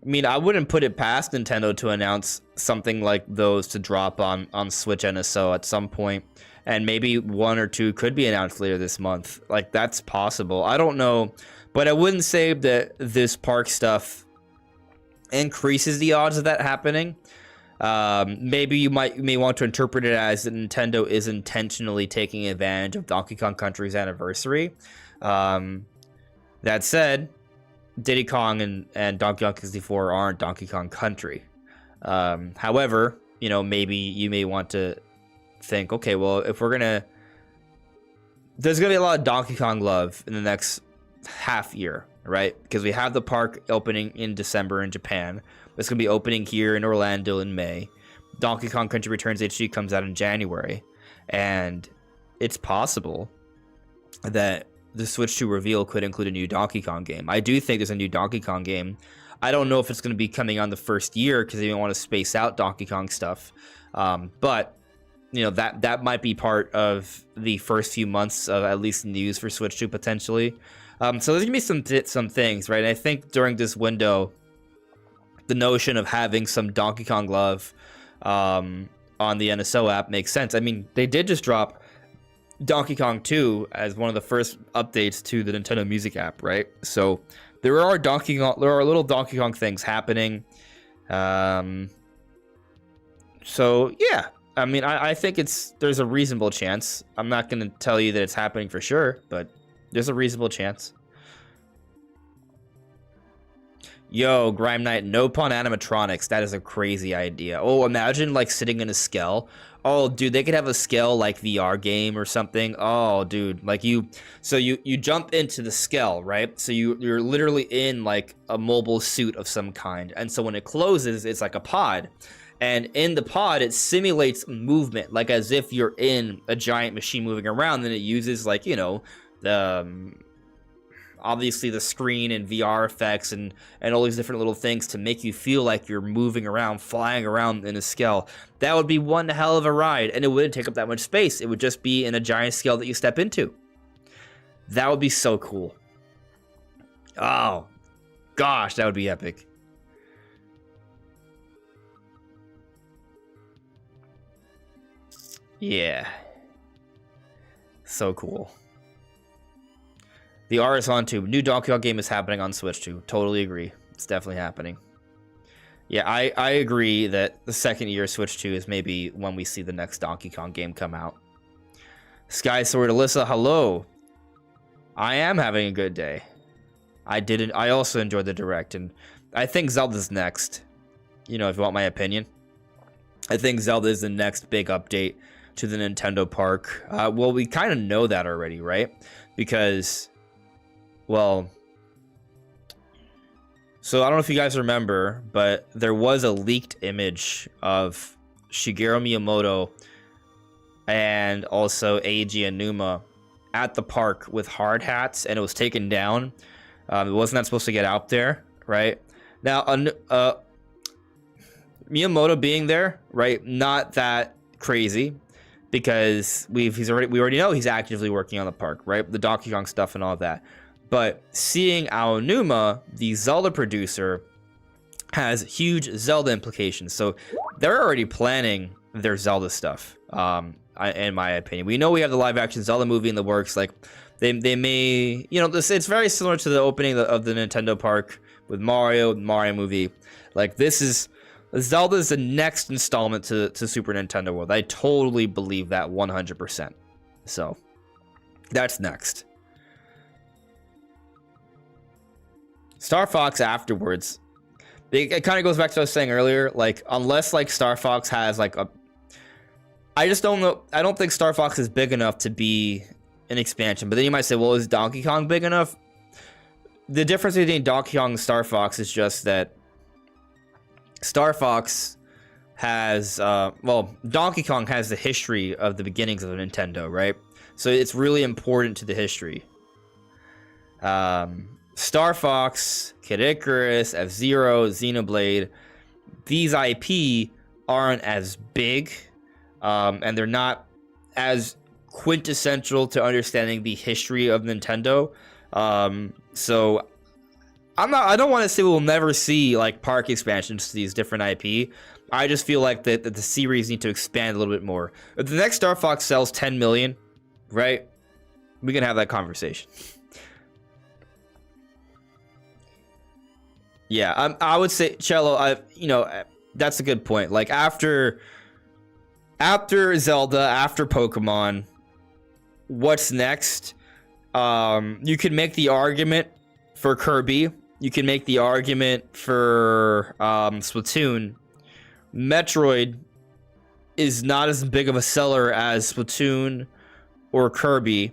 mean, I wouldn't put it past Nintendo to announce something like those to drop on Switch NSO at some point. And maybe 1 or 2 could be announced later this month. Like, that's possible. I don't know. But I wouldn't say that this park stuff increases the odds of that happening. Maybe you may want to interpret it as that Nintendo is intentionally taking advantage of Donkey Kong Country's anniversary. That said, Diddy Kong and Donkey Kong 64 aren't Donkey Kong Country. However, you know, maybe you may want to think, okay, well, if we're gonna, there's gonna be a lot of Donkey Kong love in the next half year, right? Because we have the park opening in December in Japan. It's gonna be opening here in Orlando in May. Donkey Kong Country Returns HD comes out in January, and it's possible that the Switch 2 reveal could include a new Donkey Kong game. I do think there's a new Donkey Kong game. I don't know if it's going to be coming on the first year because they don't want to space out Donkey Kong stuff. But you know, that might be part of the first few months of at least news for Switch 2 potentially. So there's gonna be some things, right? And I think during this window, the notion of having some Donkey Kong love on the NSO app makes sense. I mean, they did just drop Donkey Kong 2 as one of the first updates to the Nintendo Music app, right? So there are little Donkey Kong things happening. So yeah, I mean, I think there's a reasonable chance. I'm not gonna tell you that it's happening for sure, but there's a reasonable chance. Yo, Grime Knight, no pun animatronics. That is a crazy idea. Oh, imagine like sitting in a Skell. Oh, dude, they could have a Skell like VR game or something. Oh, dude, like you jump into the Skell, right? So you're literally in like a mobile suit of some kind, and so when it closes, it's like a pod, and in the pod it simulates movement, like as if you're in a giant machine moving around. And it uses like, you know, the obviously the screen and VR effects and all these different little things to make you feel like you're moving around, flying around in a Skell. That would be one hell of a ride, and it wouldn't take up that much space. It would just be in a giant Skell that you step into. That would be so cool. Oh, gosh, that would be epic. Yeah. So cool. The R is on tube. New Donkey Kong game is happening on Switch 2. Totally agree. It's definitely happening. Yeah, I agree that the second year of Switch 2 is maybe when we see the next Donkey Kong game come out. Sky Sword Alyssa, hello. I am having a good day. I also enjoyed the Direct, and I think Zelda's next. You know, if you want my opinion. I think Zelda is the next big update to the Nintendo Park. Well, we kind of know that already, right? Because, well, so I don't know if you guys remember, but there was a leaked image of Shigeru Miyamoto and also Eiji Aonuma at the park with hard hats, and it was taken down. It wasn't that supposed to get out there, right? Now, Miyamoto being there, right? Not that crazy, because we already know he's actively working on the park, right? The Donkey Kong stuff and all that. But seeing Aonuma, the Zelda producer, has huge Zelda implications. So they're already planning their Zelda stuff. in my opinion. We know we have the live action Zelda movie in the works. Like they may, you know, this, it's very similar to the opening of the Nintendo park with Mario movie. Like this is Zelda's the next installment to Super Nintendo World. I totally believe that 100%. So that's next. Star Fox afterwards. It kind of goes back to what I was saying earlier. Like, unless like Star Fox has like a, I just don't know. I don't think Star Fox is big enough to be an expansion. But then you might say, well, is Donkey Kong big enough? The difference between Donkey Kong and Star Fox is just that Star Fox has, well, Donkey Kong has the history of the beginnings of Nintendo, right? So it's really important to the history. Star Fox, Kid Icarus, F-Zero, Xenoblade, these IP aren't as big, and they're not as quintessential to understanding the history of Nintendo. So I don't want to say we'll never see like park expansions to these different IP. I just feel like that the series need to expand a little bit more. If the next Star Fox sells 10 million, right? We can have that conversation. Yeah, I would say Cello. You know, that's a good point. Like after Zelda, after Pokemon, what's next? You can make the argument for Kirby. You can make the argument for Splatoon. Metroid is not as big of a seller as Splatoon or Kirby,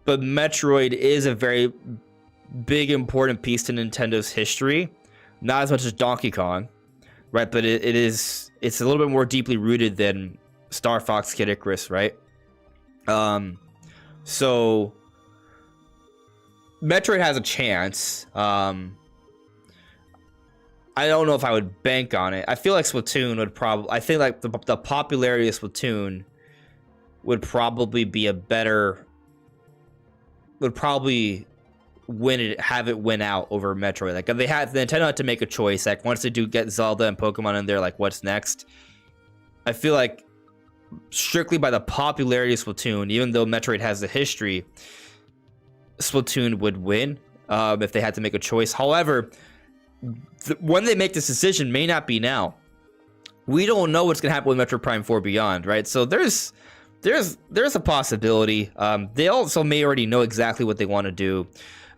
but Metroid is a very big, important piece to Nintendo's history. Not as much as Donkey Kong, right? But it's a little bit more deeply rooted than Star Fox, Kid Icarus, right? So Metroid has a chance. I don't know if I would bank on it. I feel like Splatoon would probably... I think like the popularity of Splatoon would probably be a better... Would probably have it win out over Metroid. Like if Nintendo had to make a choice, like once they do get Zelda and Pokemon in there, like what's next? I feel like strictly by the popularity of Splatoon, even though Metroid has the history, Splatoon would win if they had to make a choice. However, when they make this decision may not be now. We don't know what's gonna happen with Metroid Prime 4 Beyond, right? So there's a possibility. They also may already know exactly what they want to do.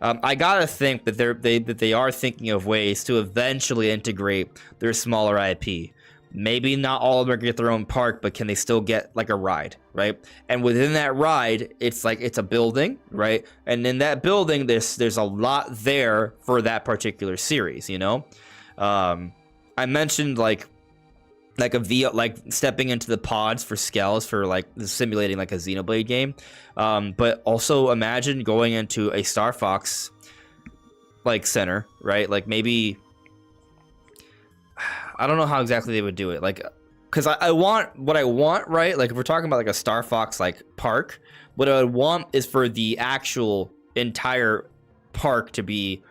I gotta think that they are thinking of ways to eventually integrate their smaller IP. Maybe not all of them are gonna get their own park, but can they still get like a ride, right? And within that ride, it's like it's a building, right? And in that building, there's a lot there for that particular series, you know. I mentioned like stepping into the pods for Skells for like simulating like a Xenoblade game, but also imagine going into a Star Fox like center, right? Like maybe I don't know how exactly they would do it, like because I want what I want, right? Like if we're talking about like a Star Fox like park, what I would want is for the actual entire park to be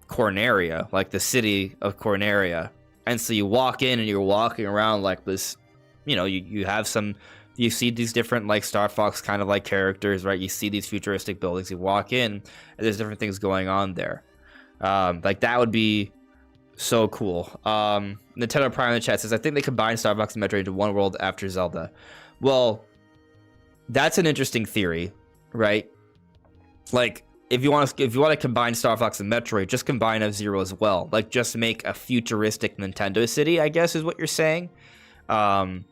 Corneria, like the city of Corneria. And so you walk in and you're walking around like this, you know, you see these different like Star Fox kind of like characters, right? You see these futuristic buildings, you walk in and there's different things going on there. Like that would be so cool. Nintendo Prime in the chat says, I think they combined Star Fox and Metroid into one world after Zelda. Well, that's an interesting theory, right? Like, if you want to combine Star Fox and Metroid, just combine F-Zero as well. Like, just make a futuristic Nintendo city, I guess is what you're saying. That's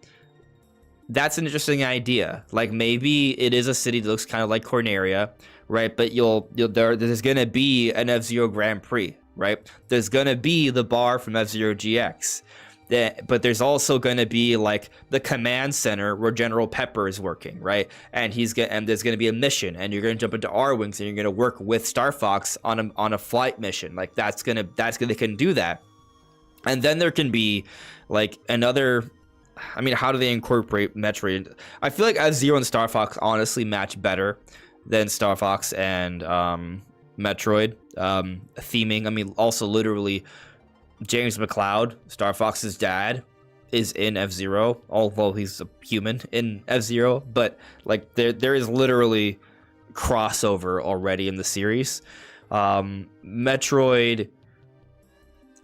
an interesting idea. Like, maybe it is a city that looks kind of like Corneria, right? But there's gonna be an F-Zero Grand Prix, right? There's gonna be the bar from F-Zero GX. But there's also going to be like the command center where General Pepper is working, right? And there's going to be a mission, and you're going to jump into R-Wings, and you're going to work with Star Fox on a flight mission. Like they can do that. And then there can be like another. I mean, how do they incorporate Metroid? I feel like F-Zero and Star Fox honestly match better than Star Fox and Metroid. Theming. I mean, also literally. James McCloud, Star Fox's dad, is in F-Zero, although he's a human in F-Zero, but like there is literally crossover already in the series. Metroid,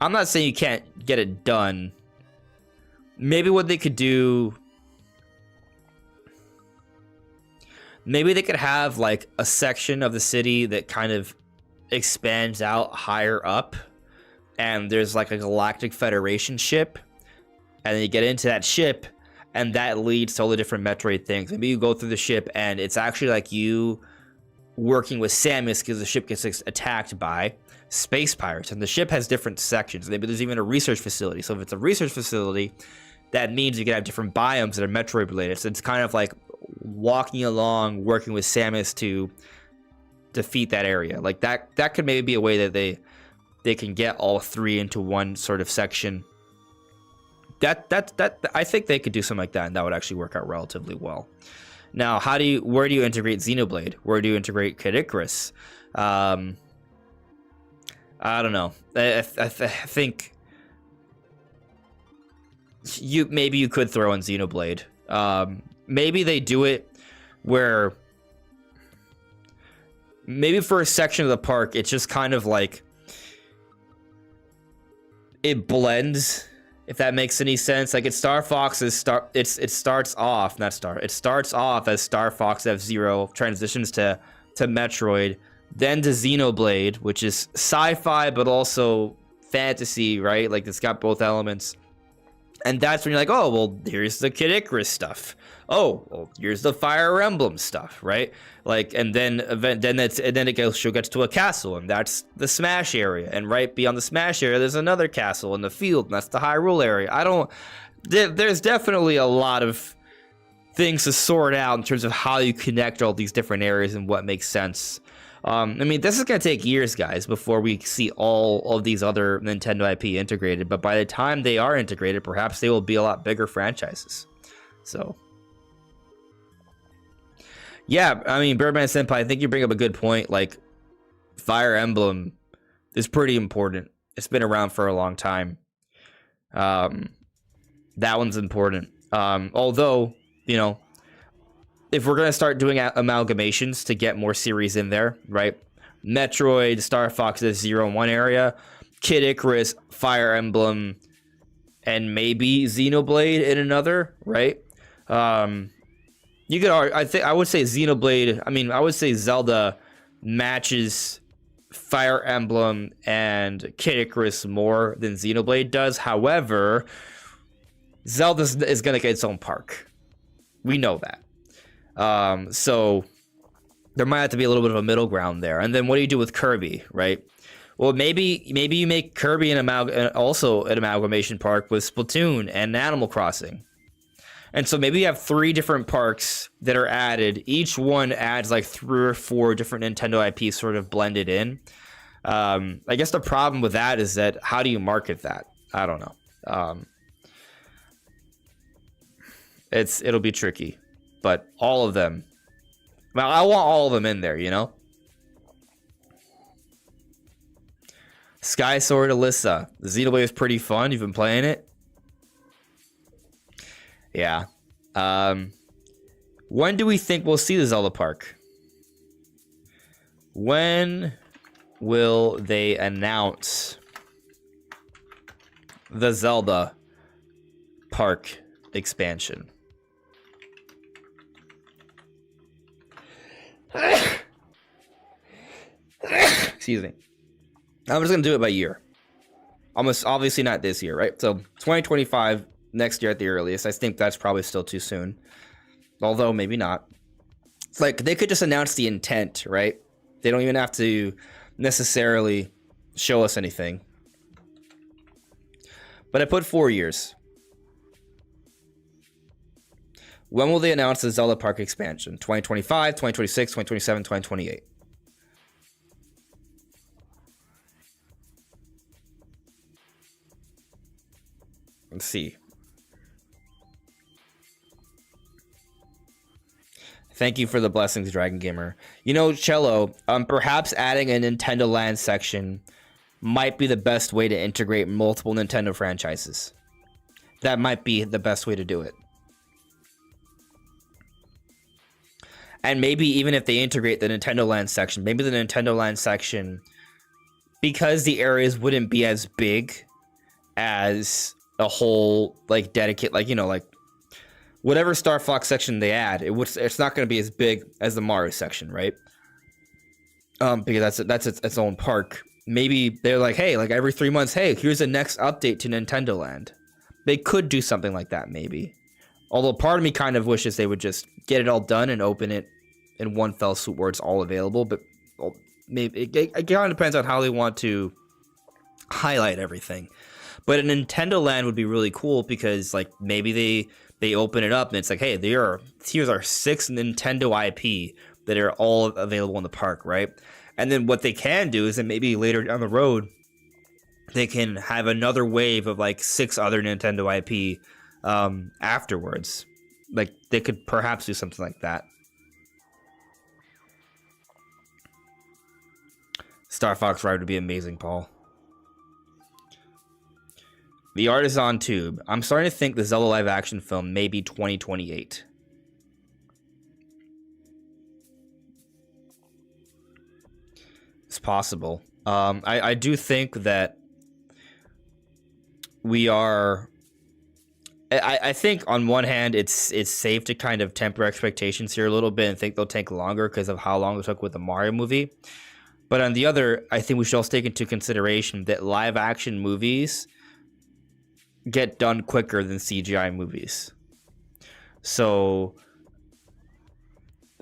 I'm not saying you can't get it done. Maybe what they could do, maybe they could have like a section of the city that kind of expands out higher up, and there's like a Galactic Federation ship, and then you get into that ship, and that leads to all the different Metroid things. Maybe you go through the ship, and it's actually like you working with Samus because the ship gets attacked by space pirates, and the ship has different sections. Maybe there's even a research facility. So if it's a research facility, that means you can have different biomes that are Metroid related. So it's kind of like walking along, working with Samus to defeat that area. Like that could maybe be a way that they can get all three into one sort of section. That I think they could do something like that, and that would actually work out relatively well. Now, where do you integrate Xenoblade? Where do you integrate Kid Icarus? I don't know. I think maybe you could throw in Xenoblade. Maybe they do it where maybe for a section of the park, it's just kind of like it blends, if that makes any sense. Like it's Star Fox it starts off as Star Fox F-Zero, transitions to Metroid, then to Xenoblade, which is sci-fi but also fantasy, right? Like it's got both elements. And that's when you're like, oh, well, here's the Kid Icarus stuff. Oh, well, here's the Fire Emblem stuff, right? Like, and then it gets to a castle, and that's the Smash area. And right beyond the Smash area, there's another castle in the field, and that's the Hyrule area. There's definitely a lot of things to sort out in terms of how you connect all these different areas and what makes sense. I mean, this is going to take years, guys, before we see all of these other Nintendo IP integrated. But by the time they are integrated, perhaps they will be a lot bigger franchises. So, yeah, I mean, Birdman Senpai, I think you bring up a good point. Like, Fire Emblem is pretty important. It's been around for a long time. That one's important. Although, you know, if we're going to start doing amalgamations to get more series in there, right? Metroid, Star Fox F-Zero in one area, Kid Icarus, Fire Emblem, and maybe Xenoblade in another, right? You could, I would say Xenoblade, I would say Zelda matches Fire Emblem and Kid Icarus more than Xenoblade does. However, Zelda is going to get its own park. We know that. So there might have to be a little bit of a middle ground there. And then what do you do with Kirby, right? Well, maybe you make Kirby also an amalgamation park with Splatoon and Animal Crossing. And so maybe you have 3 different parks that are added. Each one adds like 3 or 4 different Nintendo IPs sort of blended in. I guess the problem with that is that how do you market that? I don't know. It'll be tricky. But all of them, well, I want all of them in there, you know? Sky Sword Alyssa. The Xenoblade is pretty fun. You've been playing it? Yeah. When do we think we'll see the Zelda Park? When will they announce the Zelda Park expansion? Excuse me. I'm just gonna do it by year. Almost obviously not this year, right? So 2025, next year at the earliest. I think that's probably still too soon. Although maybe not. Like they could just announce the intent, right? They don't even have to necessarily show us anything. But I put 4 years. When will they announce the Zelda Park expansion? 2025, 2026, 2027, 2028. Let's see. Thank you for the blessings, Dragon Gamer. You know, Cello, perhaps adding a Nintendo Land section might be the best way to integrate multiple Nintendo franchises. that might be the best way to do it. And maybe even if they integrate the Nintendo Land section, maybe the Nintendo Land section, because the areas wouldn't be as big as a whole, like, dedicate, like, you know, like, whatever Star Fox section they add, it's not going to be as big as the Mario section, right? Because that's its own park. Maybe they're like, hey, like every 3 months, hey, here's the next update to Nintendo Land. They could do something like that, maybe. Although part of me kind of wishes they would just get it all done and open it in one fell swoop where it's all available. But maybe it kind of depends on how they want to highlight everything. But a Nintendo Land would be really cool because, like, maybe they open it up and it's like, hey, here's our 6 Nintendo IP that are all available in the park, right? And then what they can do is that maybe later down the road, they can have another wave of like 6 other Nintendo IP afterwards. Like, they could perhaps do something like that. Star Fox Ride would be amazing, Paul. The art is on tube. I'm starting to think the Zelda live action film may be 2028. It's possible. I do think that we are... I think on one hand, it's safe to kind of temper expectations here a little bit and think they'll take longer because of how long it took with the Mario movie. But on the other, I think we should also take into consideration that live action movies get done quicker than CGI movies. So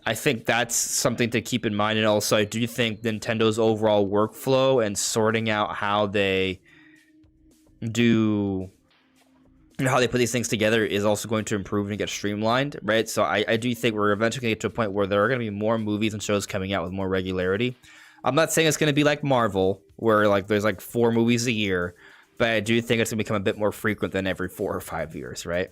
I think that's something to keep in mind. And also, I do think Nintendo's overall workflow and sorting out how they do... and how they put these things together is also going to improve and get streamlined, right? So I do think we're eventually going to get to a point where there are going to be more movies and shows coming out with more regularity. I'm not saying it's going to be like Marvel, where like there's like 4 movies a year, but I do think it's going to become a bit more frequent than every 4 or 5 years, right?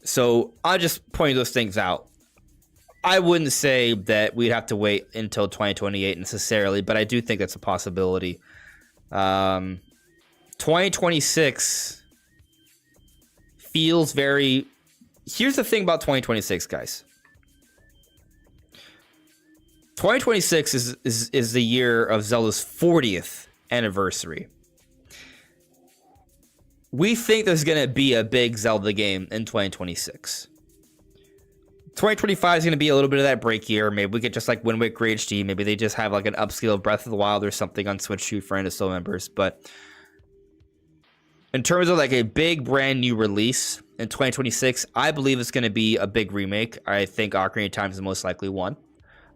So I'll just point those things out. I wouldn't say that we'd have to wait until 2028 necessarily, but I do think that's a possibility. 2026 feels very... Here's the thing about 2026, guys. 2026 is the year of Zelda's 40th anniversary. We think there's going to be a big Zelda game in 2026. 2025 is going to be a little bit of that break year. Maybe we get just like Wind Waker HD. Maybe they just have like an upscale of Breath of the Wild or something on Switch 2 for NSO members. But in terms of like a big brand new release in 2026, I believe it's going to be a big remake. I think Ocarina of Time is the most likely one.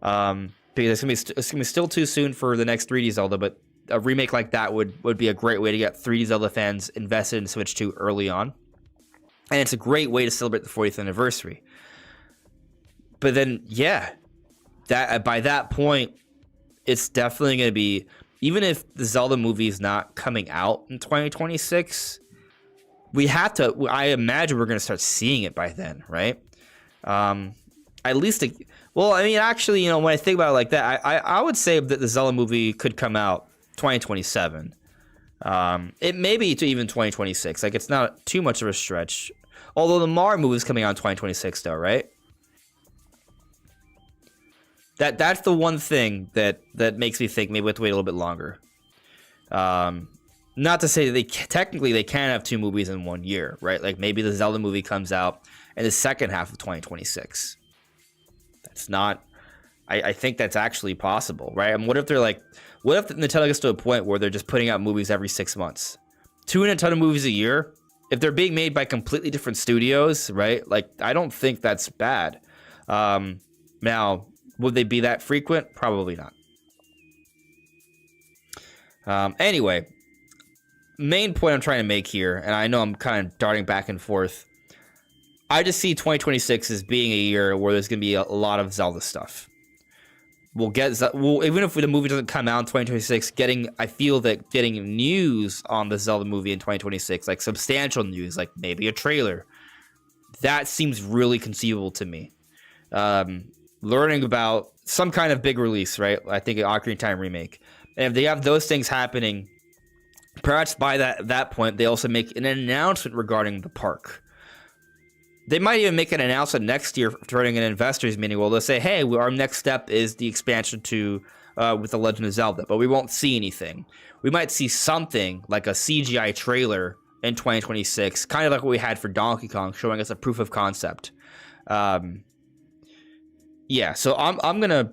Because it's gonna be still too soon for the next 3D Zelda, but a remake like that would be a great way to get 3D Zelda fans invested in Switch 2 early on. And it's a great way to celebrate the 40th anniversary. But then, yeah, that by that point, it's definitely going to be, even if the Zelda movie is not coming out in 2026, we have to, I imagine we're going to start seeing it by then, right? At least, well, I mean, actually, you know, when I think about it like that, I would say that the Zelda movie could come out 2027. It may be to even 2026. Like, it's not too much of a stretch. Although the Mario movie is coming out in 2026, though, right? That's the one thing that makes me think maybe we have to wait a little bit longer. Not to say that technically they can have 2 movies in 1 year, right? Like, maybe the Zelda movie comes out in the second half of 2026. That's not... I think that's actually possible, right? I mean, what if Nintendo gets to a point where they're just putting out movies every 6 months? 2 Nintendo movies a year? If they're being made by completely different studios, right? Like, I don't think that's bad. Now, would they be that frequent? Probably not. Anyway, main point I'm trying to make here, and I know I'm kind of darting back and forth, I just see 2026 as being a year where there's going to be a lot of Zelda stuff. Even if the movie doesn't come out in 2026, I feel that getting news on the Zelda movie in 2026, like substantial news, like maybe a trailer, that seems really conceivable to me. Learning about some kind of big release, right? I think an Ocarina of Time remake. And if they have those things happening perhaps by that point, they also make an announcement regarding the park. They might even make an announcement next year during an investors meeting. Well, they'll say, hey, our next step is the expansion to with The Legend of Zelda, but we won't see anything. We might see something like a CGI trailer in 2026, kind of like what we had for Donkey Kong, showing us a proof of concept. Yeah, so I'm gonna.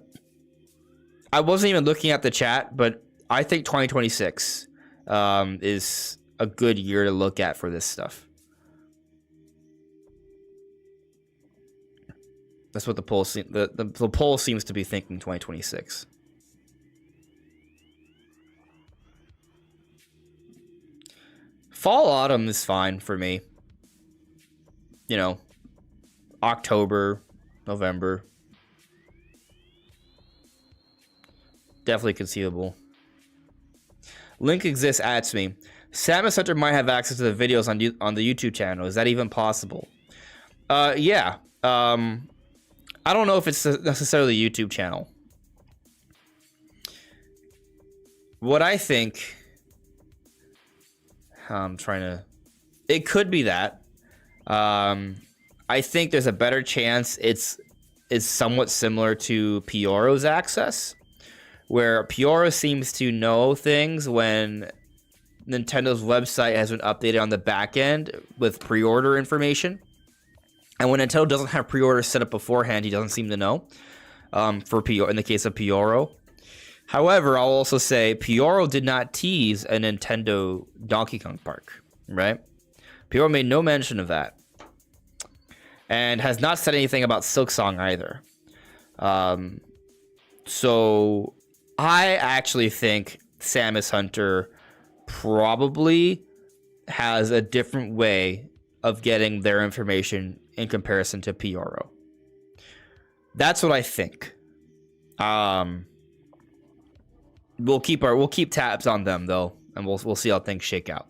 I wasn't even looking at the chat, but I think 2026 is a good year to look at for this stuff. That's what the poll the poll seems to be thinking. 2026. Fall, autumn is fine for me. You know, October, November. Definitely conceivable. Link exists adds me. Samus Hunter might have access to the videos on the YouTube channel. Is that even possible? Yeah. I don't know if it's necessarily a YouTube channel. What I think... I'm trying to... It could be that. I think there's a better chance it's somewhat similar to Pioro's access, where Pioro seems to know things when Nintendo's website has been updated on the back end with pre-order information. And when Nintendo doesn't have pre-orders set up beforehand, he doesn't seem to know. For Pioro, in the case of Pioro. However, I'll also say Pioro did not tease a Nintendo Donkey Kong Park, right? Pioro made no mention of that. And has not said anything about Silksong either. So I actually think Samus Hunter probably has a different way of getting their information in comparison to Pioro. That's what I think. We'll keep tabs on them though, and we'll see how things shake out.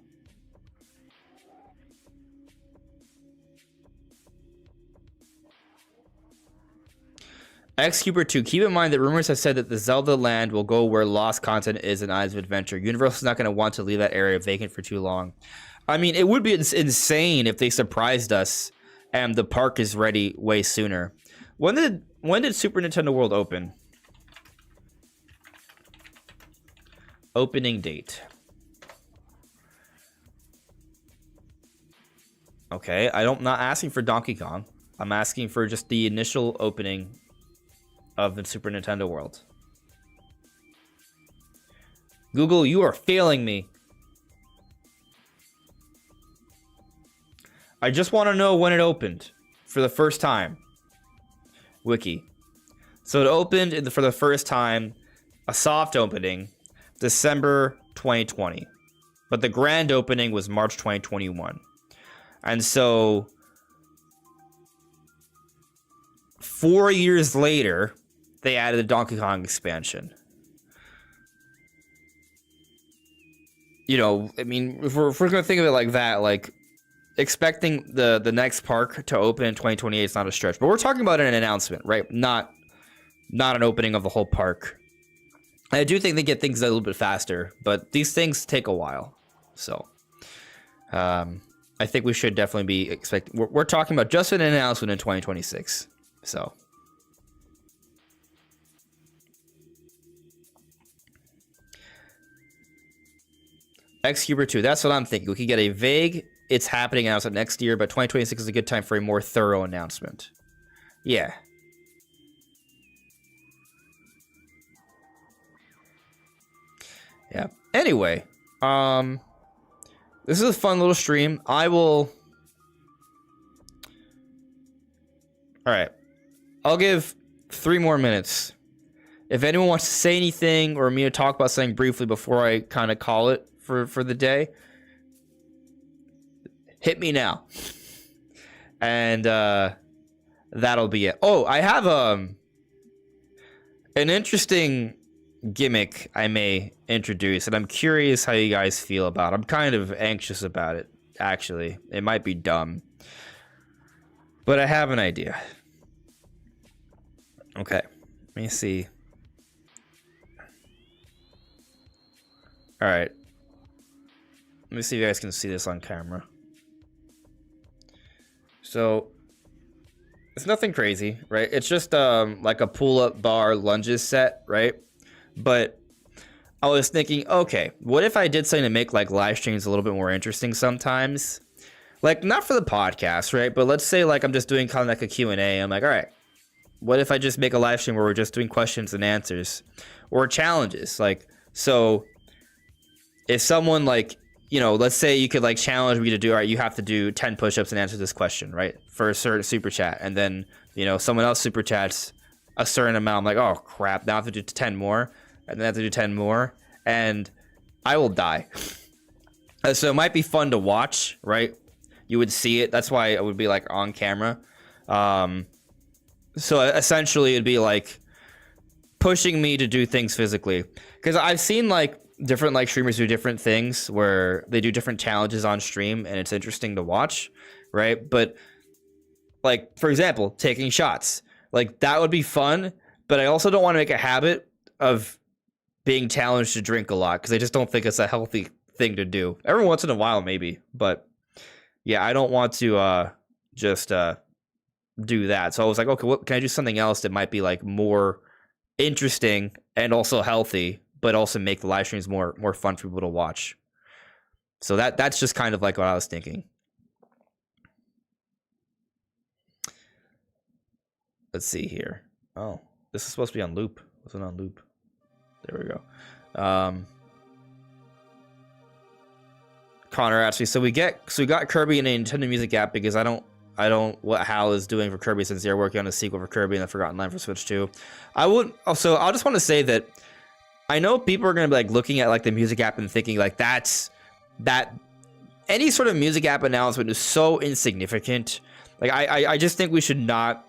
Xcuber 2, keep in mind that rumors have said that the Zelda land will go where lost content is in Eyes of Adventure. Universal is not going to want to leave that area vacant for too long. I mean, it would be insane if they surprised us and the park is ready way sooner. When did Super Nintendo World open? Opening date. Okay, I'm not asking for Donkey Kong. I'm asking for just the initial opening of the Super Nintendo World. Google, you are failing me. I just want to know when it opened for the first time. Wiki. So it opened for the first time, a soft opening, December 2020. But the grand opening was March 2021. And so 4 years later, they added the Donkey Kong expansion. You know, I mean, if we're going to think of it like that, like expecting the next park to open in 2028 is not a stretch. But we're talking about an announcement, right? Not an opening of the whole park. I do think they get things a little bit faster, but these things take a while. So, I think we should definitely be expecting... We're talking about just an announcement in 2026. So... Xcuber 2, that's what I'm thinking. We could get a vague, it's happening announcement next year, but 2026 is a good time for a more thorough announcement. Yeah. Yeah. Anyway, this is a fun little stream. I will... Alright. I'll give 3 more minutes. If anyone wants to say anything or me to talk about something briefly before I kind of call it for the day, hit me now. And that'll be it. Oh, I have an interesting gimmick I may introduce, and I'm curious how you guys feel about it. I'm kind of anxious about it, actually. It might be dumb, but I have an idea. Okay, let me see. All right. Let me see if you guys can see this on camera. So it's nothing crazy, right? It's just like a pull-up bar lunges set, right? But I was thinking, okay, what if I did something to make like live streams a little bit more interesting sometimes? Like, not for the podcast, right? But let's say like I'm just doing kind of like a Q&A. I'm like, all right, what if I just make a live stream where we're just doing questions and answers or challenges? Like, so if someone like, you know, let's say you could like challenge me to do, all right, you have to do 10 push-ups and answer this question, right? For a certain super chat. And then, you know, someone else super chats a certain amount. I'm like, oh crap, now I have to do 10 more. And then I have to do 10 more. And I will die. So it might be fun to watch, right? You would see it. That's why it would be like on camera. So essentially it'd be like pushing me to do things physically. Because I've seen like different like streamers do different things where they do different challenges on stream and it's interesting to watch, right? But like, for example, taking shots. Like that would be fun, but I also don't want to make a habit of being challenged to drink a lot because I just don't think it's a healthy thing to do. Every once in a while maybe, but yeah, I don't want to just do that. So I was like, okay, what can I do something else that might be like more interesting and also healthy, but also make the live streams more fun for people to watch. So that's just kind of like what I was thinking. Let's see here. Oh, this is supposed to be on loop. Was it on loop? There we go. Connor actually, so we got Kirby in a Nintendo Music app because I don't what Hal is doing for Kirby since they're working on a sequel for Kirby and the Forgotten Land for Switch 2. I'll just want to say that I know people are gonna be like looking at like the music app and thinking like that any sort of music app announcement is so insignificant. Like I just think we should not.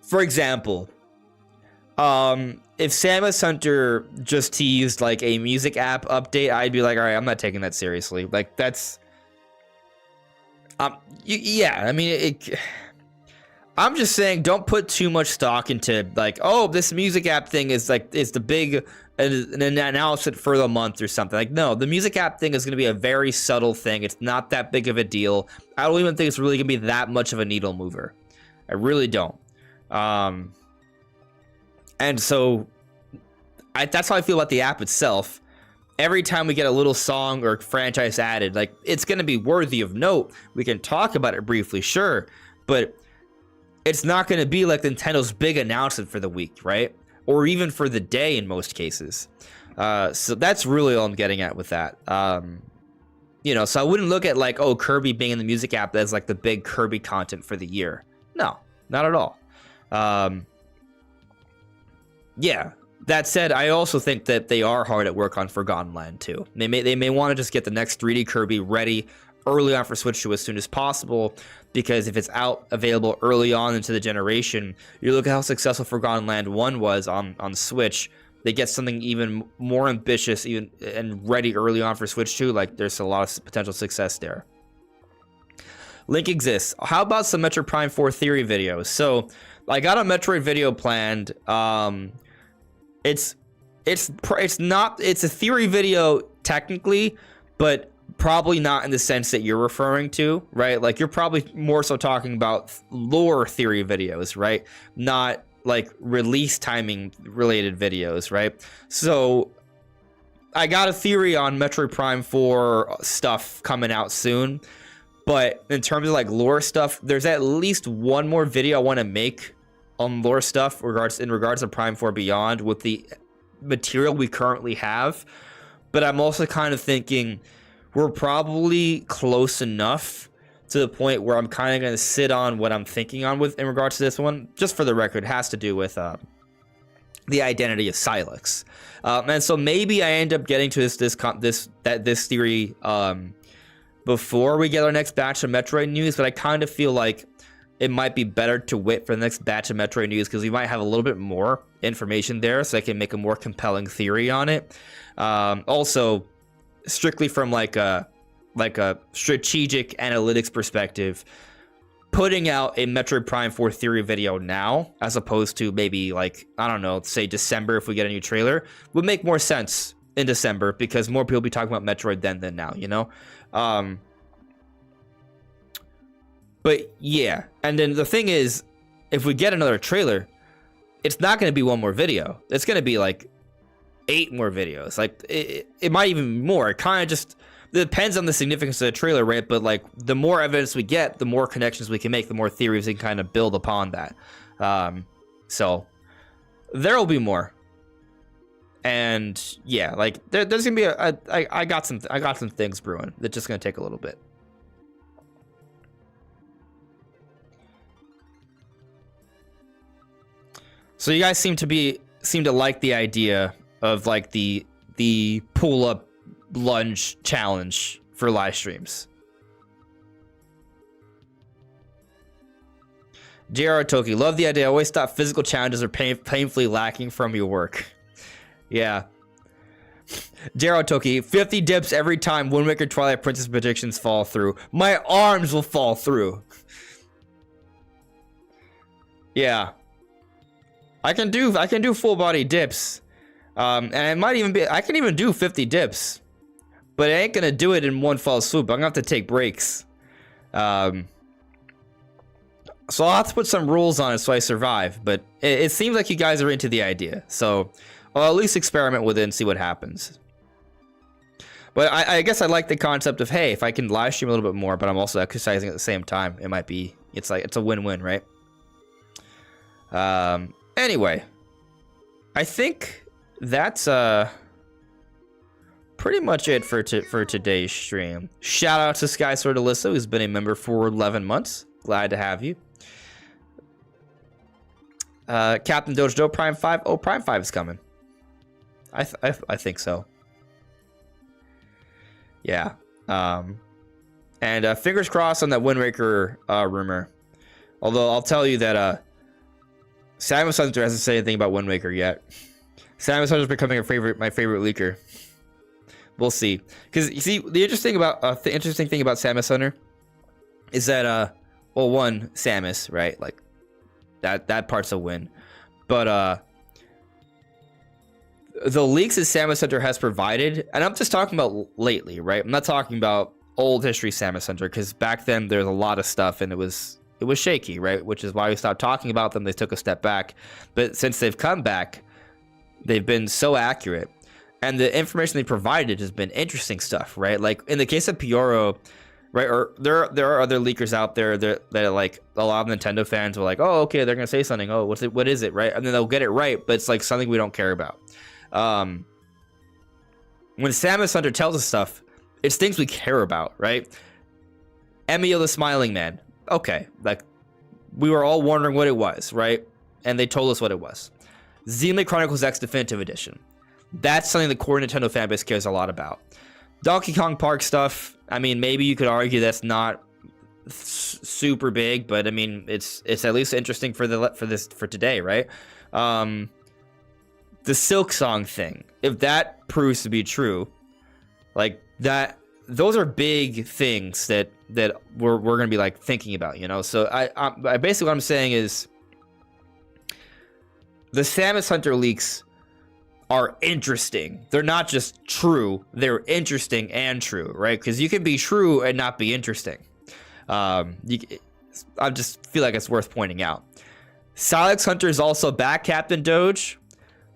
For example, if Samus Hunter just teased like a music app update, I'd be like, all right, I'm not taking that seriously. Like that's, yeah. I mean, I'm just saying, don't put too much stock into like, oh, this music app thing is the big an announcement for the month or something. Like, no, the music app thing is going to be a very subtle thing. It's not that big of a deal. I don't even think it's really going to be that much of a needle mover. I really don't. And so that's how I feel about the app itself. Every time we get a little song or franchise added, like it's going to be worthy of note. We can talk about it briefly, sure, but it's not going to be like Nintendo's big announcement for the week, right? Or even for the day in most cases. So that's really all I'm getting at with that. You know, so I wouldn't look at like, oh, Kirby being in the music app as like the big Kirby content for the year. No, not at all. Yeah, that said, I also think that they are hard at work on Forgotten Land too. They may want to just get the next 3D Kirby ready early on for Switch 2 as soon as possible, because if it's out available early on into the generation, you look at how successful Forgotten Land 1 was on Switch. They get something even more ambitious and ready early on for Switch 2, like there's a lot of potential success there. Link exists. How about some Metroid Prime 4 theory videos? So I got a Metroid video planned. It's a theory video technically, but probably not in the sense that you're referring to, right? Like you're probably more so talking about lore theory videos, right? Not like release timing related videos, right? So I got a theory on Metroid Prime 4 stuff coming out soon, but in terms of like lore stuff, there's at least one more video I want to make on lore stuff in regards to Prime 4 Beyond with the material we currently have. But I'm also kind of thinking we're probably close enough to the point where I'm kind of going to sit on what I'm thinking on with in regards to this one. Just for the record, it has to do with the identity of Sylux. And so maybe I end up getting to this theory before we get our next batch of Metroid news, but I kind of feel like it might be better to wait for the next batch of Metroid news because we might have a little bit more information there, so I can make a more compelling theory on it. Also, strictly from like a strategic analytics perspective, putting out a Metroid Prime 4 theory video now, as opposed to maybe like, I don't know, say December if we get a new trailer, would make more sense in December because more people will be talking about Metroid then than now, you know? But yeah, and then the thing is, if we get another trailer, it's not going to be one more video. It's going to be like 8 more videos. Like it might even be more. It kind of just depends on the significance of the trailer, right? But like the more evidence we get, the more connections we can make, the more theories we can kind of build upon that. So there will be more. And yeah, like there's gonna be I got some things brewing. That's just gonna take a little bit. So you guys seem to like the idea of like the pull up lunge challenge for live streams. JR Toki, love the idea. I always thought physical challenges are painfully lacking from your work. Yeah. JR Toki, 50 dips every time Wind Waker Twilight Princess predictions fall through. My arms will fall through. Yeah. I can do full body dips. And I can even do 50 dips. But I ain't gonna do it in one fell swoop. I'm gonna have to take breaks. So I'll have to put some rules on it so I survive. But it seems like you guys are into the idea. So I'll at least experiment with it and see what happens. But I guess I like the concept of, hey, if I can live stream a little bit more, but I'm also exercising at the same time, it's a win-win, right? Anyway, I think that's pretty much it for today's stream. Shout out to Sky Sword Alyssa, who's been a member for 11 months. Glad to have you. Captain Dojo Prime 5. Oh, Prime 5 is coming. I think so. Yeah. And fingers crossed on that Wind Waker rumor. Although I'll tell you that Samus Hunter hasn't said anything about Wind Waker yet. Samus Hunter is becoming my favorite leaker. We'll see. Because you see, the interesting thing about Samus Hunter is that well, one, Samus, right? Like that part's a win. But the leaks that Samus Hunter has provided, and I'm just talking about lately, right? I'm not talking about old history Samus Hunter, because back then there's a lot of stuff and it was shaky, right? Which is why we stopped talking about them. They took a step back. But since they've come back, they've been so accurate. And the information they provided has been interesting stuff, right? Like in the case of Pyoro, right? Or there are other leakers out there that like a lot of Nintendo fans were like, oh, okay, they're gonna say something. Oh, what is it, right? And then they'll get it right, but it's like something we don't care about. When Samus Hunter tells us stuff, it's things we care about, right? Emil the Smiling Man. Okay, like we were all wondering what it was, right? And they told us what it was. Xenoblade Chronicles X Definitive Edition. That's something the core Nintendo fanbase cares a lot about. Donkey Kong Park stuff, I mean, maybe you could argue that's not super big, but I mean, it's at least interesting for today, right? The Silk Song thing, if that proves to be true, like that, those are big things that we're gonna be like thinking about, you know. So I basically what I'm saying is the Samus Hunter leaks are interesting. They're not just true, they're interesting and true, right? Because you can be true and not be interesting. I just feel like it's worth pointing out. Salix Hunter is also back, Captain Doge.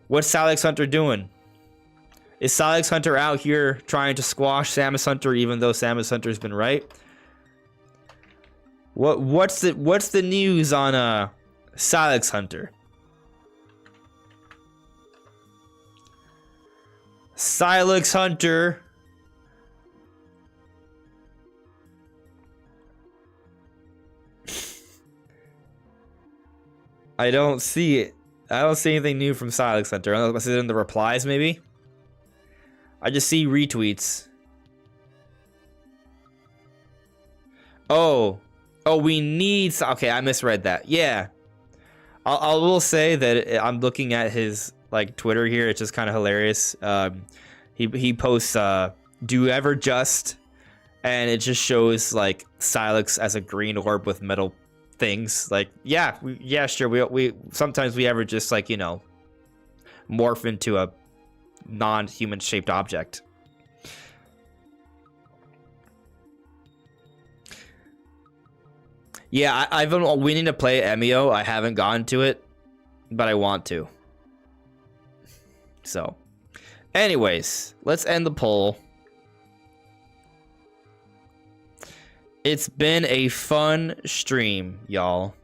What's Salix Hunter doing? Is Salix Hunter out here trying to squash Samus Hunter even though Samus Hunter's been right? What's the news on Salix Hunter? Salix Hunter. I don't see it. I don't see anything new from Salix Hunter. Unless it's in the replies, maybe? I just see retweets. Oh, we need... Okay, I misread that. Yeah. I will say that I'm looking at his like Twitter here. It's just kind of hilarious. He posts do you ever just, and it just shows like Salix as a green orb with metal things. Like yeah, sure. We sometimes we ever just like, you know, morph into a non-human shaped object. Yeah, I've been waiting to play Emio. I haven't gotten to it, but I want to. So, anyways, let's end the poll. It's been a fun stream, y'all.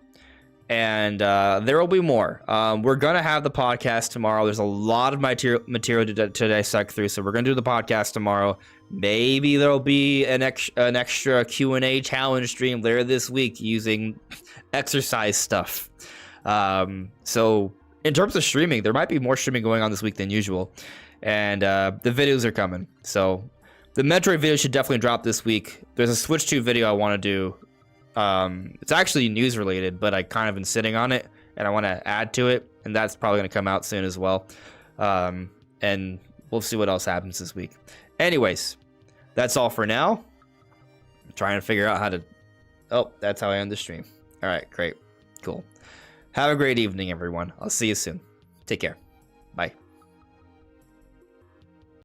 And there will be more. We're going to have the podcast tomorrow. There's a lot of material to dissect through, so we're going to do the podcast tomorrow. Maybe there'll be an extra Q&A challenge stream later this week using exercise stuff. So in terms of streaming, there might be more streaming going on this week than usual. And the videos are coming. So the Metroid video should definitely drop this week. There's a Switch 2 video I want to do. It's actually news related, but I kind of been sitting on it and I want to add to it, and that's probably going to come out soon as well. And we'll see what else happens this week. Anyways, that's all for now. I'm trying to figure out how to... Oh, that's how I end the stream. All right, great. Cool. Have a great evening, everyone. I'll see you soon. Take care. Bye.